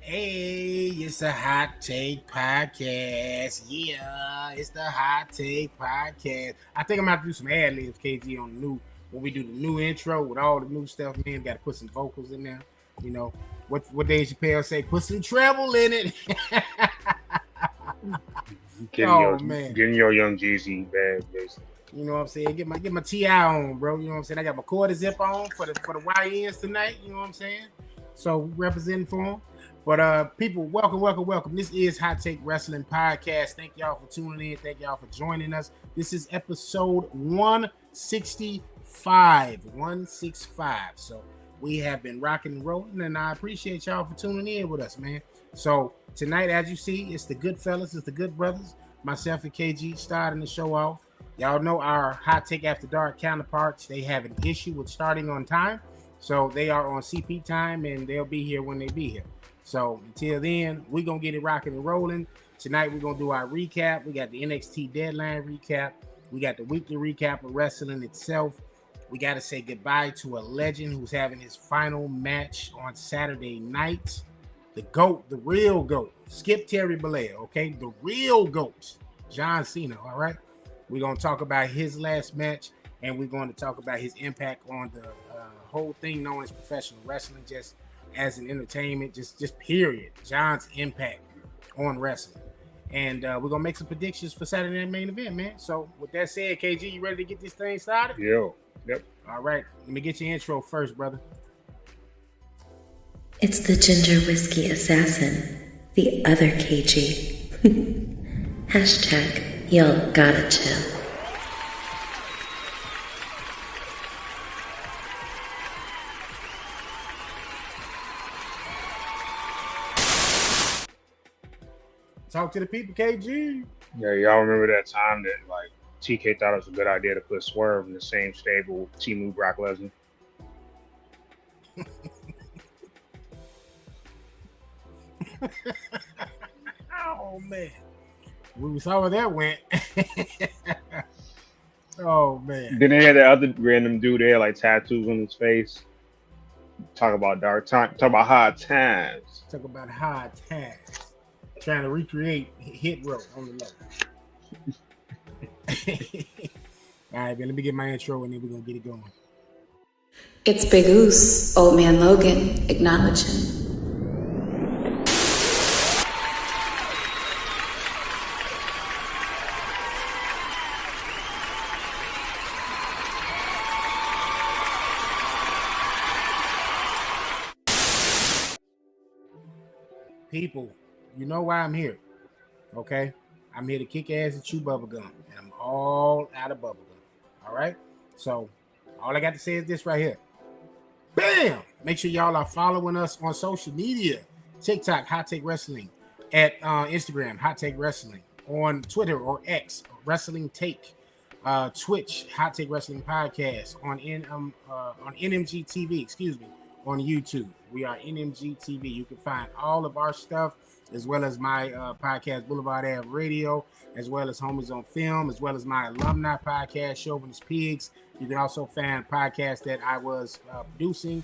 Hey, it's the Hot Take Podcast. Yeah, it's the Hot Take Podcast. I think I'm gonna have to do some ad libs, KG, on the new when we do the new intro with all the new stuff. Man, got to put some vocals in there. You know what Dave Chappelle say? Put some treble in it. Getting your Young Jeezy bag, basically. You know what I'm saying? Get my TI on, bro. You know what I'm saying? I got my quarter zip on for the YNs tonight. You know what I'm saying? So representing for them. But people, welcome. This is Hot Take Wrestling Podcast. Thank y'all for tuning in. Thank y'all for joining us. This is episode 165. 165. So we have been rocking and rolling, and I appreciate y'all for tuning in with us, man. So tonight, as you see, it's the good fellas, it's the good brothers, myself and KG starting the show off. Y'all know our Hot Take After Dark counterparts, they have an issue with starting on time. So they are on CP time, and they'll be here when they be here. So until then, we're going to get it rocking and rolling. Tonight, we're going to do our recap. We got the NXT Deadline recap. We got the weekly recap of wrestling itself. We got to say goodbye to a legend who's having his final match on Saturday night. The GOAT, the real GOAT. Skip Terry Bollea, okay? The real GOAT, John Cena, all right? We're going to talk about his last match, and we're going to talk about his impact on the whole thing known as professional wrestling, just as an entertainment, just period. John's impact on wrestling. And we're going to make some predictions for Saturday Night Main Event, man. So with that said, KG, you ready to get this thing started? Yep. All right. Let me get your intro first, brother. It's the ginger whiskey assassin, the other KG. Hashtag y'all gotta chill. Talk to the people, KG. Yeah, y'all remember that time that like TK thought it was a good idea to put Swerve in the same stable with Team Brock Lesnar? Oh man, we saw where that went. Oh man. Then they had that other random dude there, like tattoos on his face. Talk about dark time. Talk about hard times. Talk about hard times. Trying to recreate Hit Row on the level. All right, man. Let me get my intro and then we're gonna get it going. It's Big Oos, Old Man Logan, acknowledging. People, you know why I'm here, okay? I'm here to kick ass and chew bubblegum, and I'm all out of bubblegum, all right? So all I got to say is this right here. Bam! Make sure y'all are following us on social media. TikTok, Hot Take Wrestling. At Instagram, Hot Take Wrestling. On Twitter or X, Wrestling Take. Twitch, Hot Take Wrestling Podcast. On NMG TV, on YouTube. We are NMG TV. You can find all of our stuff, as well as my podcast, Boulevard Ave Radio, as well as Homies on Film, as well as my alumni podcast, Chauvinist Pigs. You can also find podcasts that I was producing,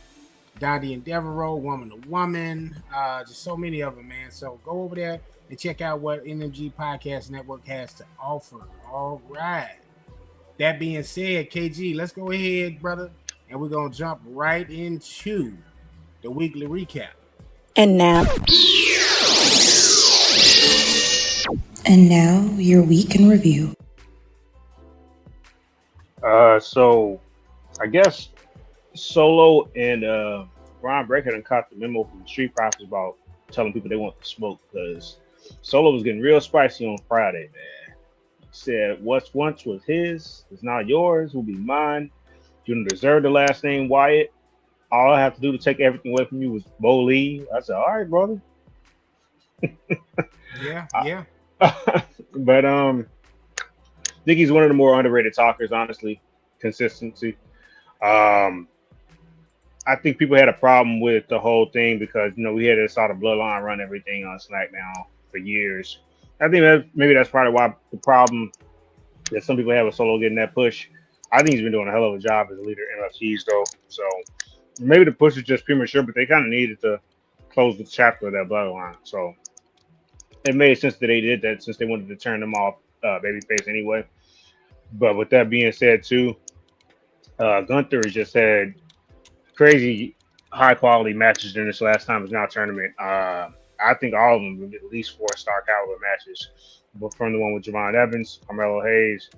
Dondi and Devereaux, Woman to Woman, just so many of them, man. So go over there and check out what NMG Podcast Network has to offer. All right. That being said, KG, let's go ahead, brother, and we're going to jump right into the weekly recap. And now, your week in review. So I guess Solo and Brian Breaker done caught the memo from the Street Profits about telling people they want to smoke, because Solo was getting real spicy on Friday, man. He said, what's once was his is now yours, will be mine. You don't deserve the last name Wyatt. All I have to do to take everything away from you was Bo Lee. I said, all right, brother. Yeah. But I think he's one of the more underrated talkers, honestly. Consistency. I think people had a problem with the whole thing because, we had saw the Bloodline run everything on SmackDown for years. I think maybe that's probably why the problem that some people have with Solo getting that push. I think he's been doing a hell of a job as a leader in NFTs though. So maybe the push is just premature, but they kind of needed to close the chapter of that bloodline. So it made sense that they did that since they wanted to turn them off babyface anyway. But with that being said, too, Gunther has just had crazy high quality matches in this last time is now tournament. I think all of them will be at least 4-star caliber matches. But from the one with Javon Evans, Carmelo Hayes,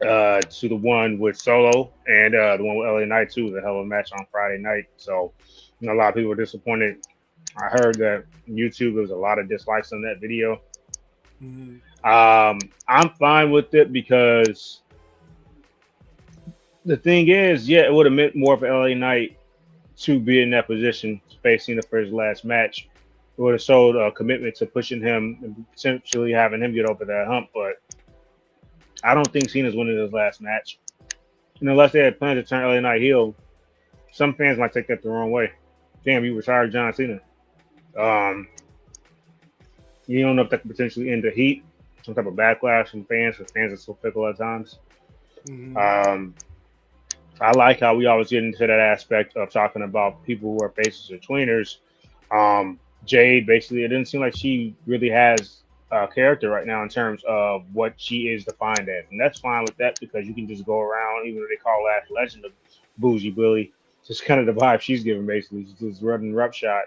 to the one with Solo, and the one with LA Knight too, the hell of a match on Friday night. So, you know, a lot of people were disappointed. I heard that YouTube there was a lot of dislikes on that video. Mhm. I'm fine with it because the thing is, yeah, it would have meant more for LA Knight to be in that position, facing for his last match. It would have showed a commitment to pushing him and potentially having him get over that hump. But I don't think Cena's winning his last match. And unless they had plans to turn LA Knight heel, some fans might take that the wrong way. Damn, you retired John Cena. You don't know if that could potentially end the heat, some type of backlash from fans, because fans are so fickle at times. Mhm. I like how we always get into that aspect of talking about people who are faces or tweeners. Jade, basically, it didn't seem like she really has a character right now in terms of what she is defined as. And that's fine with that because you can just go around, even though they call Lash Legend of Bougie Billy, just kind of the vibe she's giving, basically. She's just running roughshod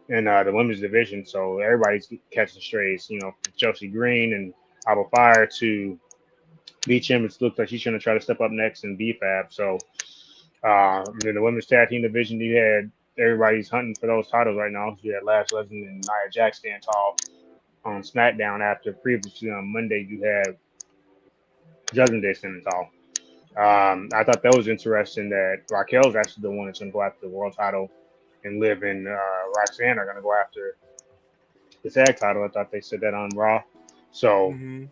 in the women's division. So everybody's catching strays, you know, Chelsea Green and Alba Fire to Beach Him. It looks like she's going to try to step up next in BFAB. So in the women's tag team division, you had everybody's hunting for those titles right now. You had Lash Legend and Nia Jax stand tall on SmackDown after previously on Monday you had Judgment Day standing tall. I thought that was interesting that Raquel's actually the one that's going to go after the world title, and Liv and Roxanne are going to go after the tag title. I thought they said that on Raw. So Mhm.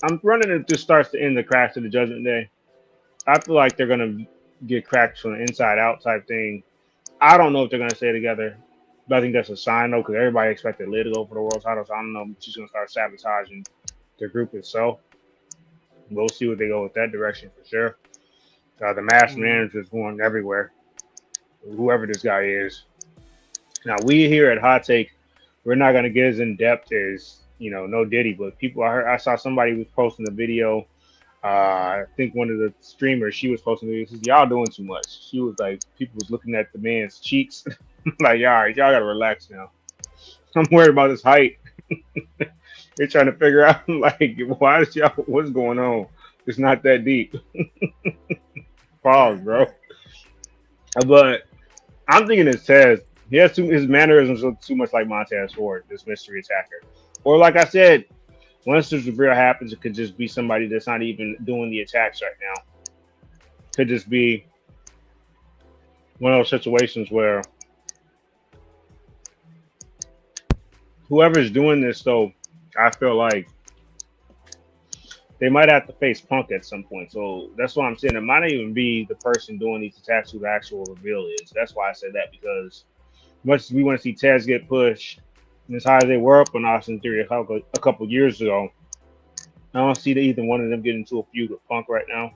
I'm running if this starts to end the cracks of the Judgment Day. I feel like they're going to get cracked from the inside out type thing. I don't know if they're going to stay together, but I think that's a sign though, because everybody expected Liv to go for the world title. So I don't know if she's going to start sabotaging the group itself. We'll see what they go with that direction for sure. The masked man is going everywhere, whoever this guy is. Now, we here at Hot Take, we're not going to get as in depth as, you know, No Diddy, but people, I saw somebody was posting a video. I think one of the streamers, she was posting videos, says, y'all doing too much. She was like, people was looking at the man's cheeks, like, all right, y'all got to relax now. I'm worried about his height. They're trying to figure out, like, why is y'all, what's going on? It's not that deep. Pause, bro. But I'm thinking it's Tez. His mannerisms look too much like Montez Ford, this mystery attacker. Or like I said, once this reveal happens, it could just be somebody that's not even doing the attacks right now. Could just be one of those situations where whoever's doing this, though, I feel like they might have to face Punk at some point. So that's why I'm saying it might not even be the person doing these attacks who the actual reveal is. That's why I said that, because much as we want to see Tez get pushed, and as high as they were up on Austin Theory a couple years ago, I don't see either one of them getting into a feud with Punk right now.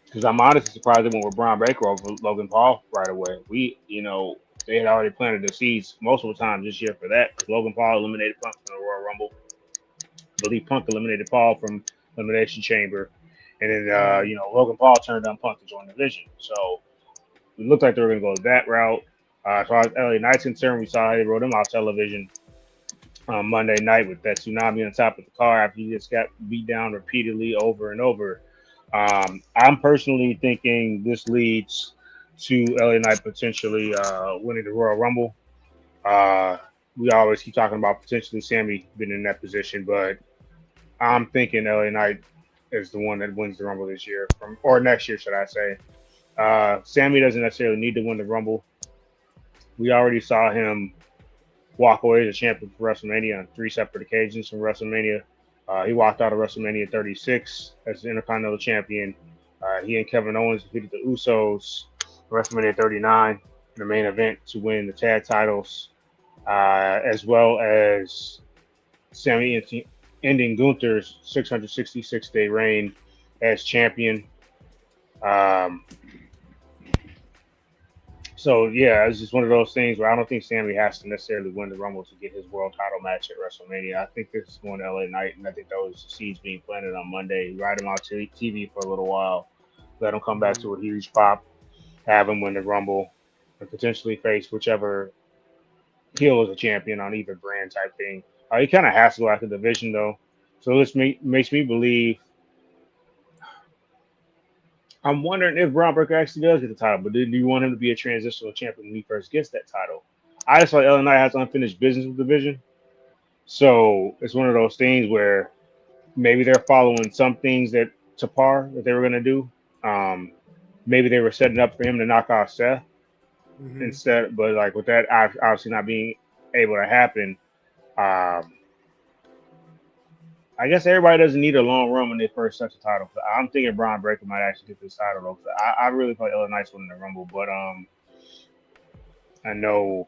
Because I'm honestly surprised they went with Braun Breaker over Logan Paul right away. They had already planted the seeds multiple times this year for that. Because Logan Paul eliminated Punk from the Royal Rumble. I believe Punk eliminated Paul from Elimination Chamber. And then, Logan Paul turned on Punk to join the division. So it looked like they were going to go that route. As far as LA Knight's concerned, we saw how they wrote him off television on Monday night with that tsunami on top of the car after he just got beat down repeatedly over and over. I'm personally thinking this leads to LA Knight potentially winning the Royal Rumble. We always keep talking about potentially Sammy being in that position, but I'm thinking LA Knight is the one that wins the Rumble this year, or next year, should I say. Sammy doesn't necessarily need to win the Rumble. We already saw him walk away as a champion for WrestleMania on 3 separate occasions from WrestleMania. He walked out of WrestleMania 36 as the Intercontinental Champion. He and Kevin Owens defeated the Usos WrestleMania 39 in the main event to win the tag titles, as well as Sami ending Gunther's 666-day reign as champion. Um, so yeah, it's just one of those things where I don't think Sammy has to necessarily win the Rumble to get his world title match at WrestleMania. I think this is going to LA Knight, and I think those seeds being planted on Monday. Ride him on TV for a little while, let him come back Mhm. to a huge pop, have him win the Rumble, and potentially face whichever heel is a champion on either brand type thing. He kind of has to go after the division though, so this makes me believe. I'm wondering if Braun Breaker actually does get the title, but do you want him to be a transitional champion when he first gets that title? I just thought LA Knight has unfinished business with the division, so it's one of those things where maybe they're following some things that to par that they were going to do. Um, Maybe they were setting up for him to knock off Seth Mhm. instead, but like with that obviously not being able to happen, um, I guess everybody doesn't need a long run when they first touch the title. I'm thinking Braun Breaker might actually get this title though. I really thought LA Knight's winning the Rumble, but I know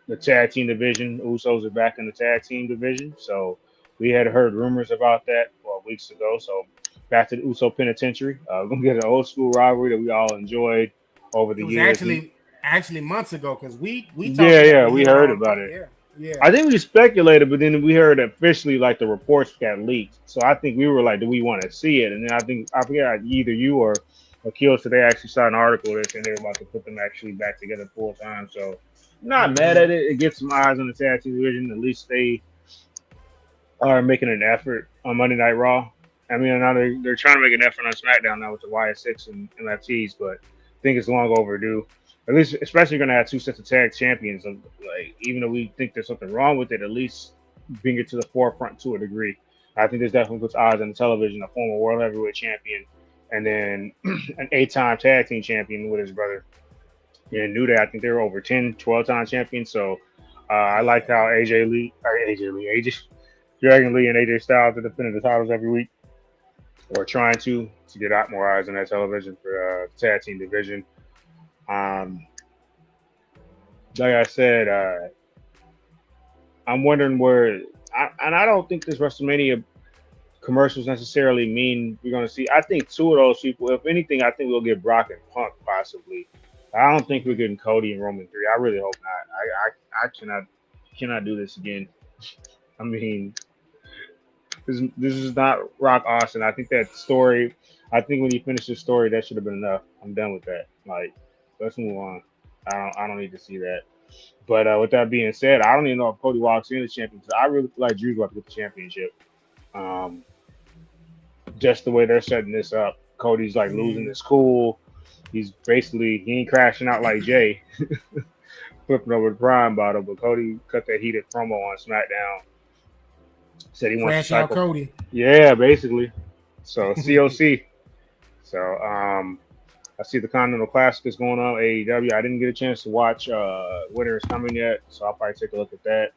the tag team division, Usos are back in the tag team division, so we had heard rumors about that weeks ago. So back to the Uso Penitentiary. We're gonna get an old school rivalry that we all enjoyed over the It was years. actually months ago because we talked Yeah, about yeah, it we here heard on about it. yeah, yeah. I think we speculated, but then we heard officially like the reports got leaked. So I think we were like, do we want to see it? And then I think I forget either you or Akil today actually saw an article that said they were about to put them actually back together full time. So I'm not mad Mhm. at it. It gets some eyes on the tag team division. At least they are making an effort on Monday Night Raw. I mean, now they're trying to make an effort on SmackDown now with the YS6 and MFTs, but I think it's long overdue. At least, especially going to have two sets of tag champions. Like, even though we think there's something wrong with it, at least bring it to the forefront to a degree. I think this definitely puts odds on the television. A former world heavyweight champion, and then an 8-time tag team champion with his brother. And New Day, I think they were over 10, 12-time champions. So I Yeah. like how AJ Dragon Lee and AJ Styles are defending the titles every week, or trying to get out more eyes on that television for the tag team division. Um, like I said, I'm wondering and I don't think this WrestleMania commercials necessarily mean we're going to see. I think two of those people, if anything, I think we'll get Brock and Punk possibly. I don't think we're Mhm. getting Cody and Roman 3. I really hope not. I cannot do this again. I mean, this is not Rock Austin. I think that story. I think when he finished his story, that should have been enough. I'm done with that. Like, let's move on. I don't need to see that. But with that being said, I don't even know if Cody walks in the championship. I really feel like Drew's about to get the championship. Um, just the way they're setting this up. Cody's like losing Mhm. his cool. He ain't crashing out like Jay, flipping over the prime bottle. But Cody cut that heated promo on SmackDown. Said he wants to Crash out cycle. Cody. Yeah, basically. So COC. So I see the Continental Classic is going on AEW. I didn't get a chance to watch Winter is Coming yet, so I'll probably take a look at that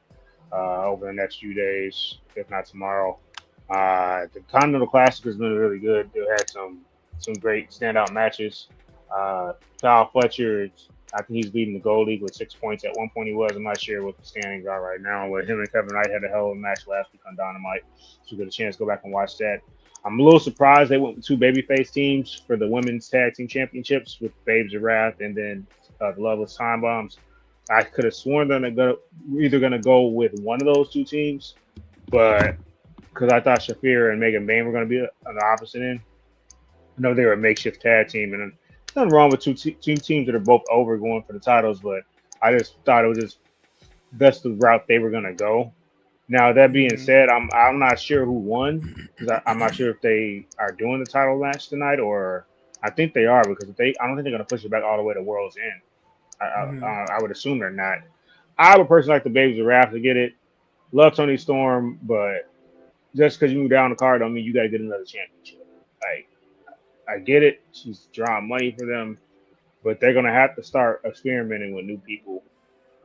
over the next few days, if not tomorrow. The Continental Classic has been really good. They had some great standout matches. Kyle Fletcher, I think he's leading the Gold League with 6 points. At one point he was. I'm not sure what the standings are right now. But him and Kevin Knight had a hell of a match last week on Dynamite, so we get a chance to go back and watch that. I'm a little surprised they went with two babyface teams for the women's tag team championships with Babes of Wrath and then the Loveless Time Bombs. I could have sworn they're either going to go with one of those two teams, but because I thought Shafir and Megan Bain were going to be on the opposite end. I know they were a makeshift tag team, and nothing wrong with two teams that are both over going for the titles, but I just thought it was just that's the route they were going to go. Now that being Mhm. said, I'm not sure who won because I'm not sure if they are doing the title match tonight or I think they are because if they I don't think they're going to push it back all the way to World's End. Mhm. I would assume they're not. I would personally like the Babes of Wrath to get it. Love Tony Storm, but just because you move down the card don't mean you got to get another championship. Like I get it, she's drawing money for them, but they're gonna have to start experimenting with new people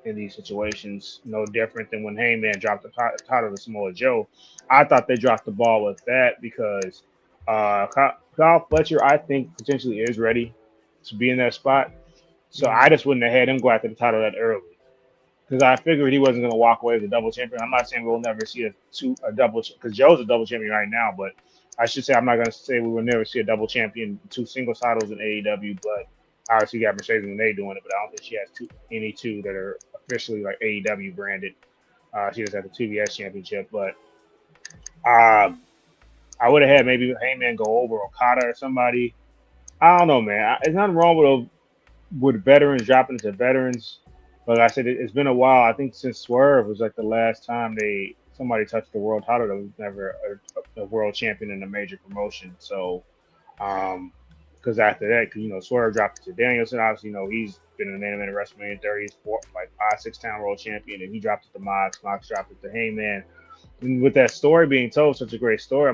in these situations. No different than when Heyman dropped the title to Samoa Joe. I thought they dropped the ball with that because Kyle Fletcher, I think, potentially is ready to be in that spot. So I Mhm. just wouldn't have had him go after the title that early. because I figured he wasn't going to walk away as a double champion. I'm not saying we'll never see a double, because Joe's a double champion right now, but I should say I'm not going to say we will never see a double champion, 2 single titles in AEW, but obviously you got Mercedes Moné doing it, but I don't think she has any two that are officially like AEW branded. She just had the TBS championship, but I would have had maybe Heyman go over Okada or somebody. I don't know, man. It's nothing wrong with veterans dropping into veterans. But like I said, it's been a while. I think since Swerve was like the last time somebody touched the world title, there was never a world champion in a major promotion. So, because after that, Swerve dropped it to Danielson. Obviously, he's been in the main event of WrestleMania 30. He's like 5-6 time world champion, and he dropped it to Mox. Mox dropped it to Heyman. And with that story being told, such a great story,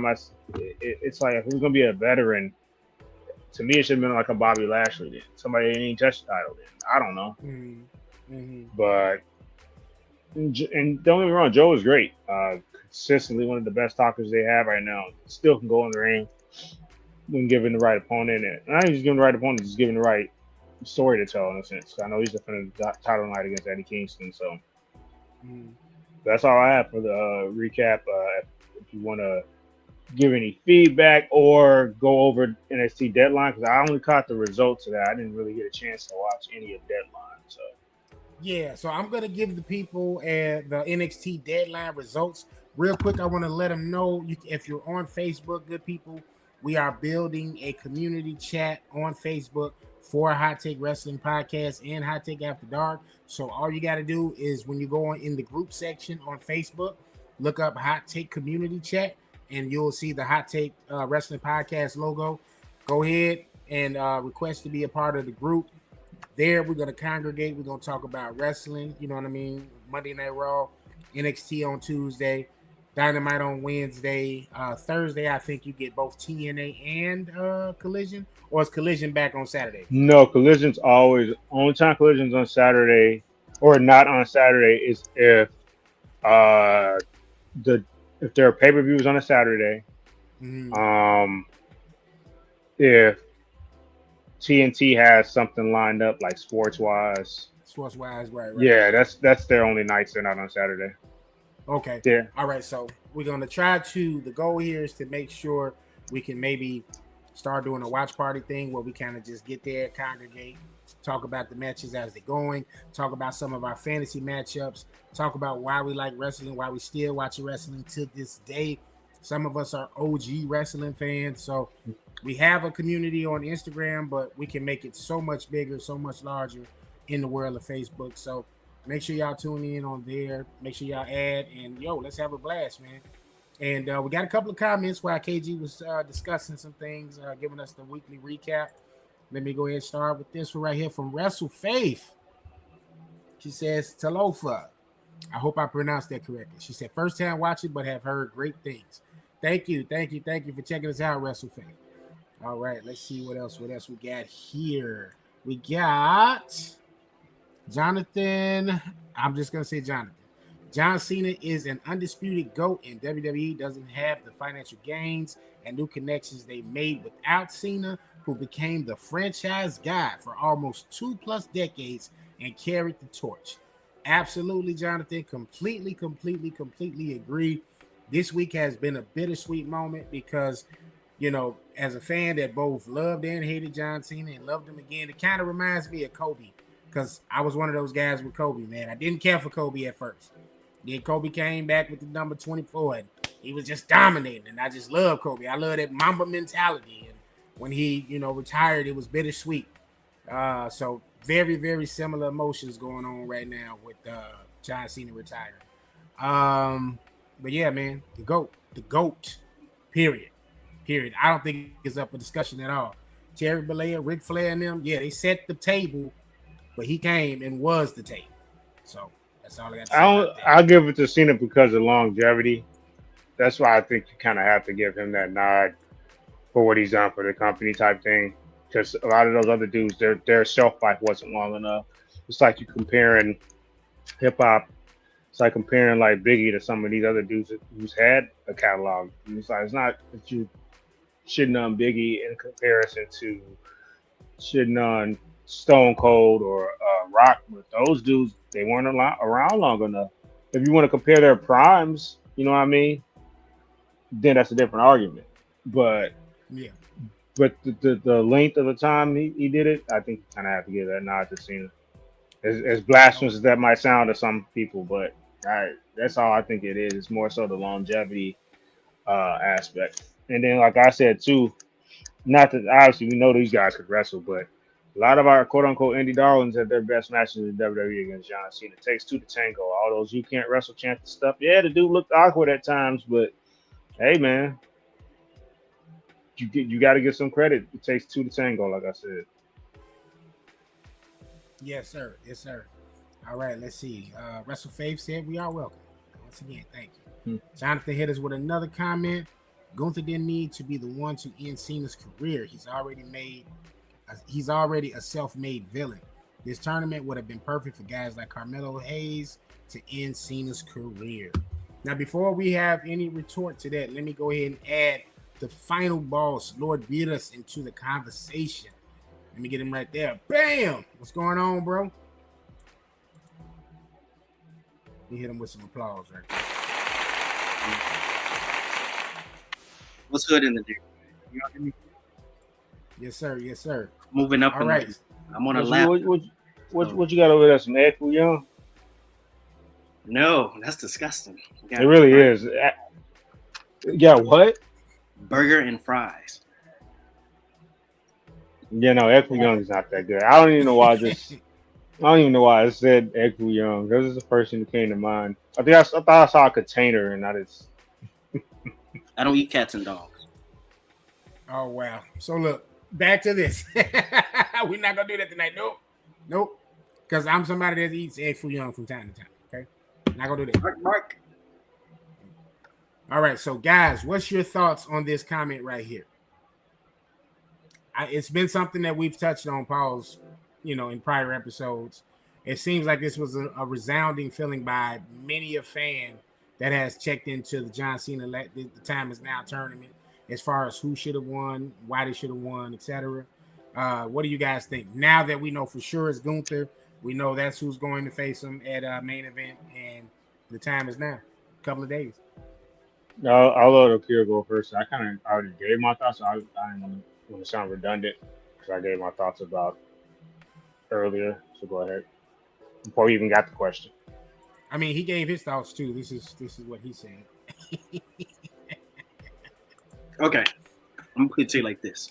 it's like if it was gonna be a veteran, to me, it should have been like a Bobby Lashley then. Somebody that ain't touched the title then. I don't know. But, and don't get me wrong, Joe is great. Consistently one of the best talkers they have right now. Still can go in the ring when given the right opponent. And not even just given the right opponent, just given the right story to tell in a sense. I know he's defending the title night against Eddie Kingston. So that's all I have for the recap. If you want to give any feedback or go over NXT Deadline, because I only caught the results of that. I didn't really get a chance to watch any of Deadline. So yeah, so I'm gonna give the people the NXT Deadline results real quick. I want to let them know if you're on Facebook, good people, we are building a community chat on Facebook for Hot Take Wrestling Podcast and Hot Take After Dark. So all you got to do is when you go in the group section on Facebook, look up Hot Take Community Chat, and you'll see the Hot Take Wrestling Podcast logo. Go ahead and request to be a part of the group. There, we're going to congregate. We're going to talk about wrestling. You know what I mean? Monday Night Raw, NXT on Tuesday, Dynamite on Wednesday. Thursday, I think you get both TNA and Collision. Or is Collision back on Saturday? No, Collision's always only time Collision's on Saturday or not on Saturday is if if there are pay-per-views on a Saturday. If TNT has something lined up like sports-wise, right. Yeah, that's their only nights they're not on Saturday. Okay. Yeah. All right. So we're gonna try the goal here is to make sure we can maybe start doing a watch party thing where we kind of just get there, congregate, talk about the matches as they're going, talk about some of our fantasy matchups, talk about why we like wrestling, why we still watching wrestling to this day. Some of us are OG wrestling fans, so we have a community on Instagram, but we can make it so much bigger, so much larger in the world of Facebook. So make sure y'all tune in on there. Make sure y'all add, and let's have a blast, man. And we got a couple of comments while KG was discussing some things, giving us the weekly recap. Let me go ahead and start with this one right here from Wrestle Faith. She says, Talofa. I hope I pronounced that correctly. She said, first time watching, but have heard great things. Thank you for checking us out, Wrestle Faith. All right, let's see what else we got here. We got Jonathan. I'm just going to say Jonathan. John Cena is an undisputed GOAT, and WWE doesn't have the financial gains and new connections they made without Cena, who became the franchise guy for almost 2+ decades and carried the torch. Absolutely, Jonathan. Completely agree. This week has been a bittersweet moment because, as a fan that both loved and hated John Cena and loved him again, it kind of reminds me of Kobe because I was one of those guys with Kobe, man. I didn't care for Kobe at first. Then Kobe came back with the number 24, and he was just dominating, and I just love Kobe. I love that Mamba mentality, and when he, retired, it was bittersweet. So very, very similar emotions going on right now with John Cena retiring. But yeah, man, the GOAT, period. I don't think it's up for discussion at all. Terry Bollea, Ric Flair, and them, yeah, they set the table, but he came and was the table. So that's all I got to say. I'll give it to Cena because of longevity. That's why I think you kind of have to give him that nod for what he's done for the company type thing. Because a lot of those other dudes, their shelf life wasn't long enough. It's like you comparing hip hop. It's like comparing like Biggie to some of these other dudes who's had a catalog. And it's not that you shitting on Biggie in comparison to shitting on Stone Cold or Rock, but those dudes they weren't around long enough. If you want to compare their primes, you know what I mean, then that's a different argument. But Yeah. the length of the time he did it, I think you kind of have to give that nod to Cena. As blasphemous as that might sound to some people, but that's all I think it is. It's more so the longevity aspect. And then, like I said too, not that obviously we know these guys could wrestle, but a lot of our quote unquote indie darlings had their best matches in WWE against John Cena. It takes two to tango. All those you can't wrestle chance stuff. Yeah, the dude looked awkward at times, but hey man, you got to give some credit. It takes two to tango, like I said. Yes, sir. Yes, sir. All right, let's see. Wrestle Faith said we are welcome. Once again, thank you. Jonathan hit us with another comment. Gunther didn't need to be the one to end Cena's career. He's already a self-made villain. This tournament would have been perfect for guys like Carmelo Hayes to end Cena's career. Now, before we have any retort to that, let me go ahead and add the final boss, Lord Beerus, into the conversation. Let me get him right there. Bam! What's going on, bro? We hit him with some applause right there. What's good in the day? You know what I mean? Yes, sir. Yes, sir. Moving up. All right. I'm on a lap. What you got over there? Some Ed Fu Young? No, that's disgusting. It really is. Yeah, what? Burger and fries. Yeah, no, Ed Fu Young is not that good. I don't even know why I said Ed Fu Young. This is the first thing that came to mind. I thought I saw a container and I just. I don't eat cats and dogs. Oh wow. So look, back to this. We're not gonna do that tonight. Nope. Because I'm somebody that eats Ed Fu Young from time to time. Okay, not gonna do that. Mark. All right, so guys, what's your thoughts on this comment right here? It's been something that we've touched on, Paul's, in prior episodes. It seems like this was a resounding feeling by many a fan that has checked into the John Cena the Time Is Now tournament as far as who should have won, why they should have won, etc. What do you guys think? Now that we know for sure it's Gunther, we know that's who's going to face him at main event, and the time is now. A couple of days. No, I'll let Akira go first. I kind of already gave my thoughts. So I didn't want to sound redundant because I gave my thoughts about earlier. So go ahead before we even got the question. I mean, he gave his thoughts too. This is what he said. Okay, I'm gonna tell you like this.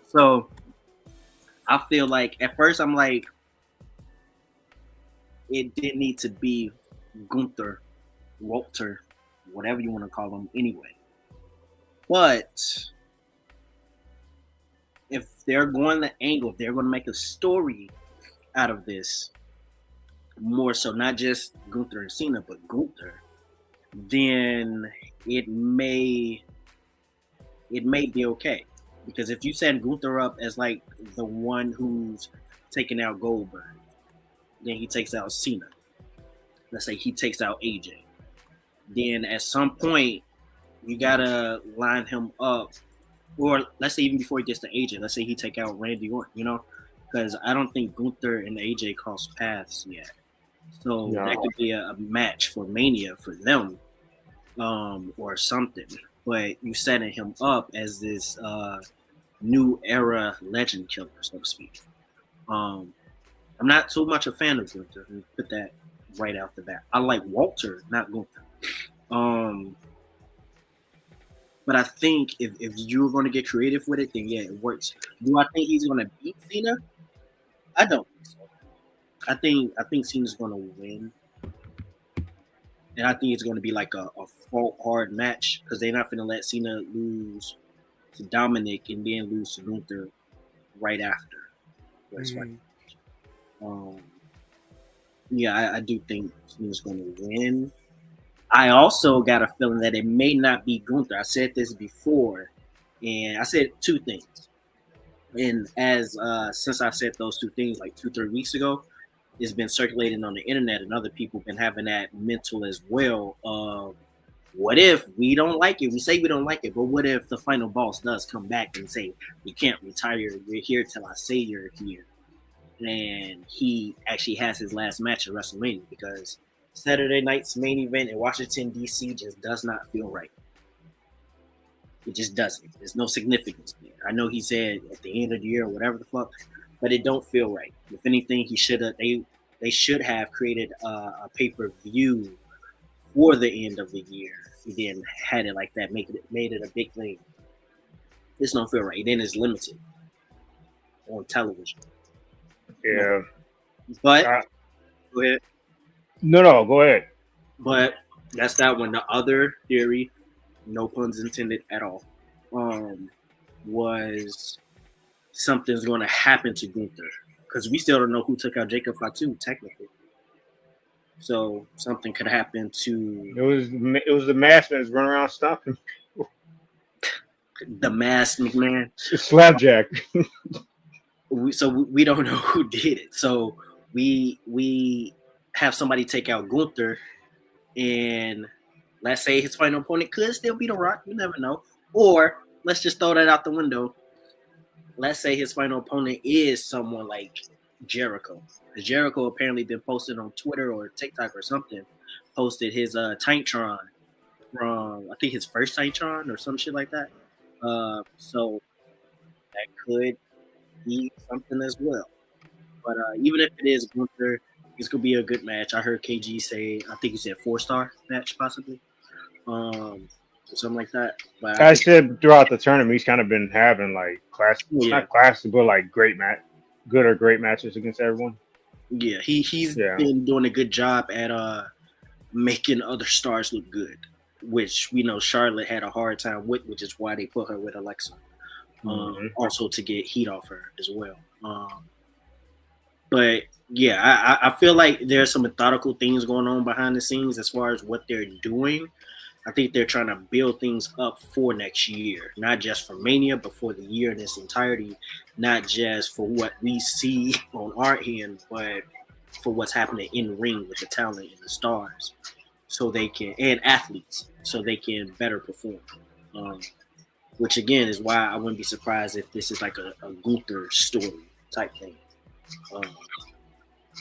So I feel like at first I'm like, it didn't need to be Gunther, Walter, whatever you want to call him anyway. But if they're going the angle, if they're going to make a story out of this, more so not just Gunther and Cena, but Gunther, then it may be okay. Because if you set Gunther up as like the one who's taking out Goldberg, then he takes out Cena. Let's say he takes out AJ. Then at some point, you gotta line him up, or let's say even before he gets to AJ, let's say he take out Randy Orton, because I don't think Gunther and AJ cross paths yet. So that could be a match for Mania for them, or something. But you setting him up as this new era legend killer, so to speak. I'm not too much a fan of Gunther. Put that right out the bat. I like Walter, not Gunther. But I think if you're going to get creative with it, then yeah, it works. Do I think he's going to beat Cena? I don't think so. I think Cena's going to win. And I think it's going to be like a fault hard match because they're not going to let Cena lose to Dominic and then lose to Gunther right after. Yeah, I do think Cena's going to win. I also got a feeling that it may not be Gunther. I said this before, and I said two things. And since I said those two things like 2-3 weeks ago, it's been circulating on the internet, and other people been having that mental as well of What if we don't like it? We say we don't like it, but what if the final boss does come back and say, you can't retire, you're here till I say you're here? And he actually has his last match at WrestleMania, because Saturday night's main event in Washington, D.C. just does not feel right. It just doesn't. There's no significance there. I know he said at the end of the year or whatever the fuck, but it don't feel right. If anything, they should have created a pay-per-view for the end of the year. He then had it like that, made it a big thing. This don't feel right. Then it's limited on television. Yeah. But go ahead. No, go ahead. But that's that one. The other theory, no puns intended at all, was something's going to happen to Gunther, because we still don't know who took out Jacob Fatu technically. So something could happen to It was the mask that's running around stomping. the masked McMahon. Slapjack. So we don't know who did it. So we have somebody take out Gunther, and let's say his final opponent could still be The Rock. You never know. Or let's just throw that out the window. Let's say his final opponent is someone like Jericho. Jericho apparently been posted on Twitter or TikTok or something. Posted his Titantron from, I think, his first Titantron or some shit like that. So that could be something as well. But even if it is Gunther, it's gonna be a good match. I heard KG say, I think he said 4-star match possibly, something like that. But I said throughout the tournament, he's kind of been having like not classic, but like good or great matches against everyone. Yeah, he's been doing a good job at making other stars look good, which we know Charlotte had a hard time with, which is why they put her with Alexa. Also to get heat off her as well. But yeah, I feel like there's some methodical things going on behind the scenes as far as what they're doing. I think they're trying to build things up for next year, not just for Mania, but for the year in its entirety, not just for what we see on our end, but for what's happening in the ring with the talent and the stars, so they can, and athletes, so they can better perform. Which again is why I wouldn't be surprised if this is like a Gunther story type thing.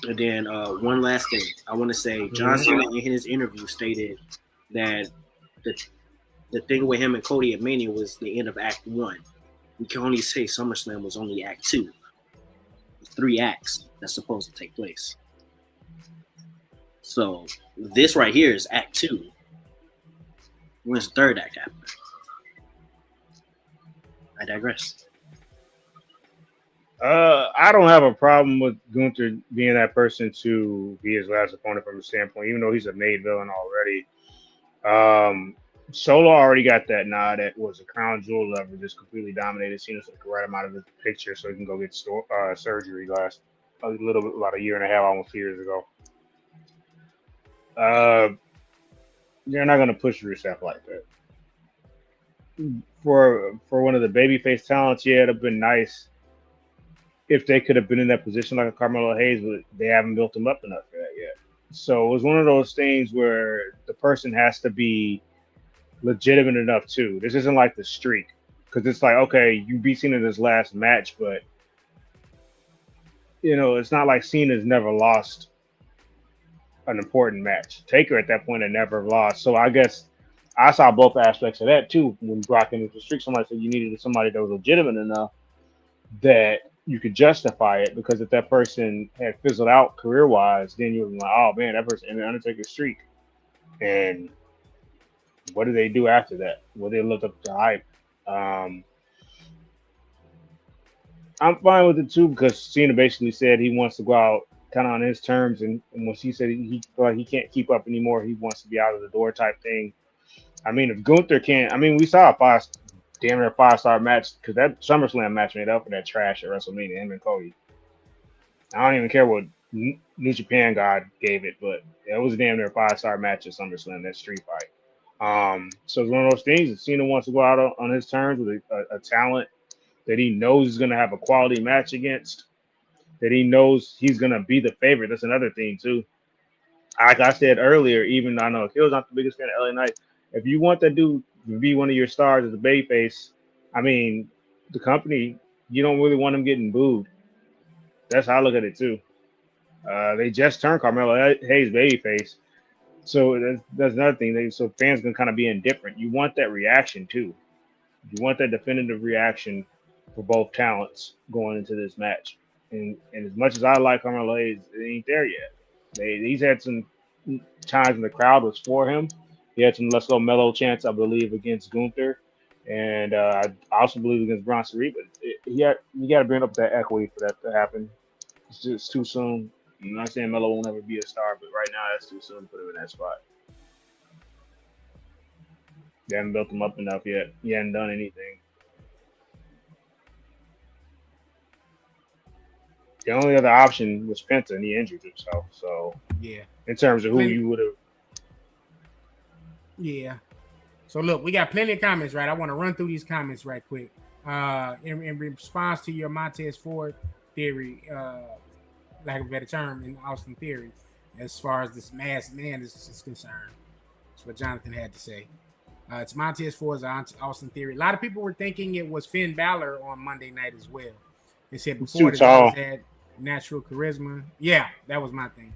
And then one last thing I want to say, John Cena in his interview stated that the thing with him and Cody at Mania was the end of Act 1. We can only say SummerSlam was only Act 2. 3 acts that's supposed to take place. So this right here is Act 2. When's the third act happening? I digress. I don't have a problem with Gunther being that person to be his last opponent from a standpoint, even though he's a made villain already. Solo already got that nod. That was a crown jewel lever, just completely dominated Cena, so they could write him out of the picture so he can go get surgery about a year and a half, almost 2 years ago. They're not going to push Rusev like that. For one of the babyface talents, yeah, it'd have been nice if they could have been in that position like a Carmelo Hayes, but they haven't built him up enough for that yet. So it was one of those things where the person has to be legitimate enough too. This isn't like the streak, because it's like, okay, you beat Cena in this last match, but you know, it's not like Cena's never lost an important match. Taker at that point had never lost. So I guess I saw both aspects of that too. When Brock ended the streak, somebody said you needed somebody that was legitimate enough that you could justify it, because if that person had fizzled out career-wise, then you would be like, oh man, that person ended Undertaker's streak. And what did they do after that? Well, they lived up to hype. I'm fine with it too, because Cena basically said he wants to go out kind of on his terms, and once he said he can't keep up anymore, he wants to be out of the door type thing. I mean, if Gunther can't, I mean, we saw a damn near 5-star match, because that SummerSlam match made up for that trash at WrestleMania, him and Cody. I don't even care what New Japan God gave it, but it was a damn near 5-star match at SummerSlam, that street fight. So it's one of those things that Cena wants to go out on his terms with a talent that he knows is going to have a quality match against, that he knows he's going to be the favorite. That's another thing too. Like I said earlier, even though I know Hill's not the biggest fan of LA Knight, if you want that dude to be one of your stars as a babyface, I mean, the company, you don't really want him getting booed. That's how I look at it too. They just turned Carmelo Hayes babyface, so that's another thing. So fans can kind of be indifferent. You want that reaction too. You want that definitive reaction for both talents going into this match. And as much as I like Carmelo Hayes, it ain't there yet. He's had some times when the crowd was for him. He had some "Let's Go Mellow" chants, I believe, against Gunther, and I also believe against Bronson Reed. But you got to bring up that equity for that to happen. It's just too soon. I'm not saying Melo won't ever be a star, but right now that's too soon to put him in that spot. They haven't built him up enough yet. He hasn't done anything. The only other option was Penta, and he injured himself. So Yeah. in terms of who you would have. Yeah. So look, we got plenty of comments, right? I want to run through these comments right quick. In response to your Montez Ford theory, lack of a better term, in Austin Theory, as far as this masked man is concerned. That's what Jonathan had to say. It's Montez Ford's Austin Theory. A lot of people were thinking it was Finn Balor on Monday night as well. They said before this had natural charisma. Yeah, that was my thing.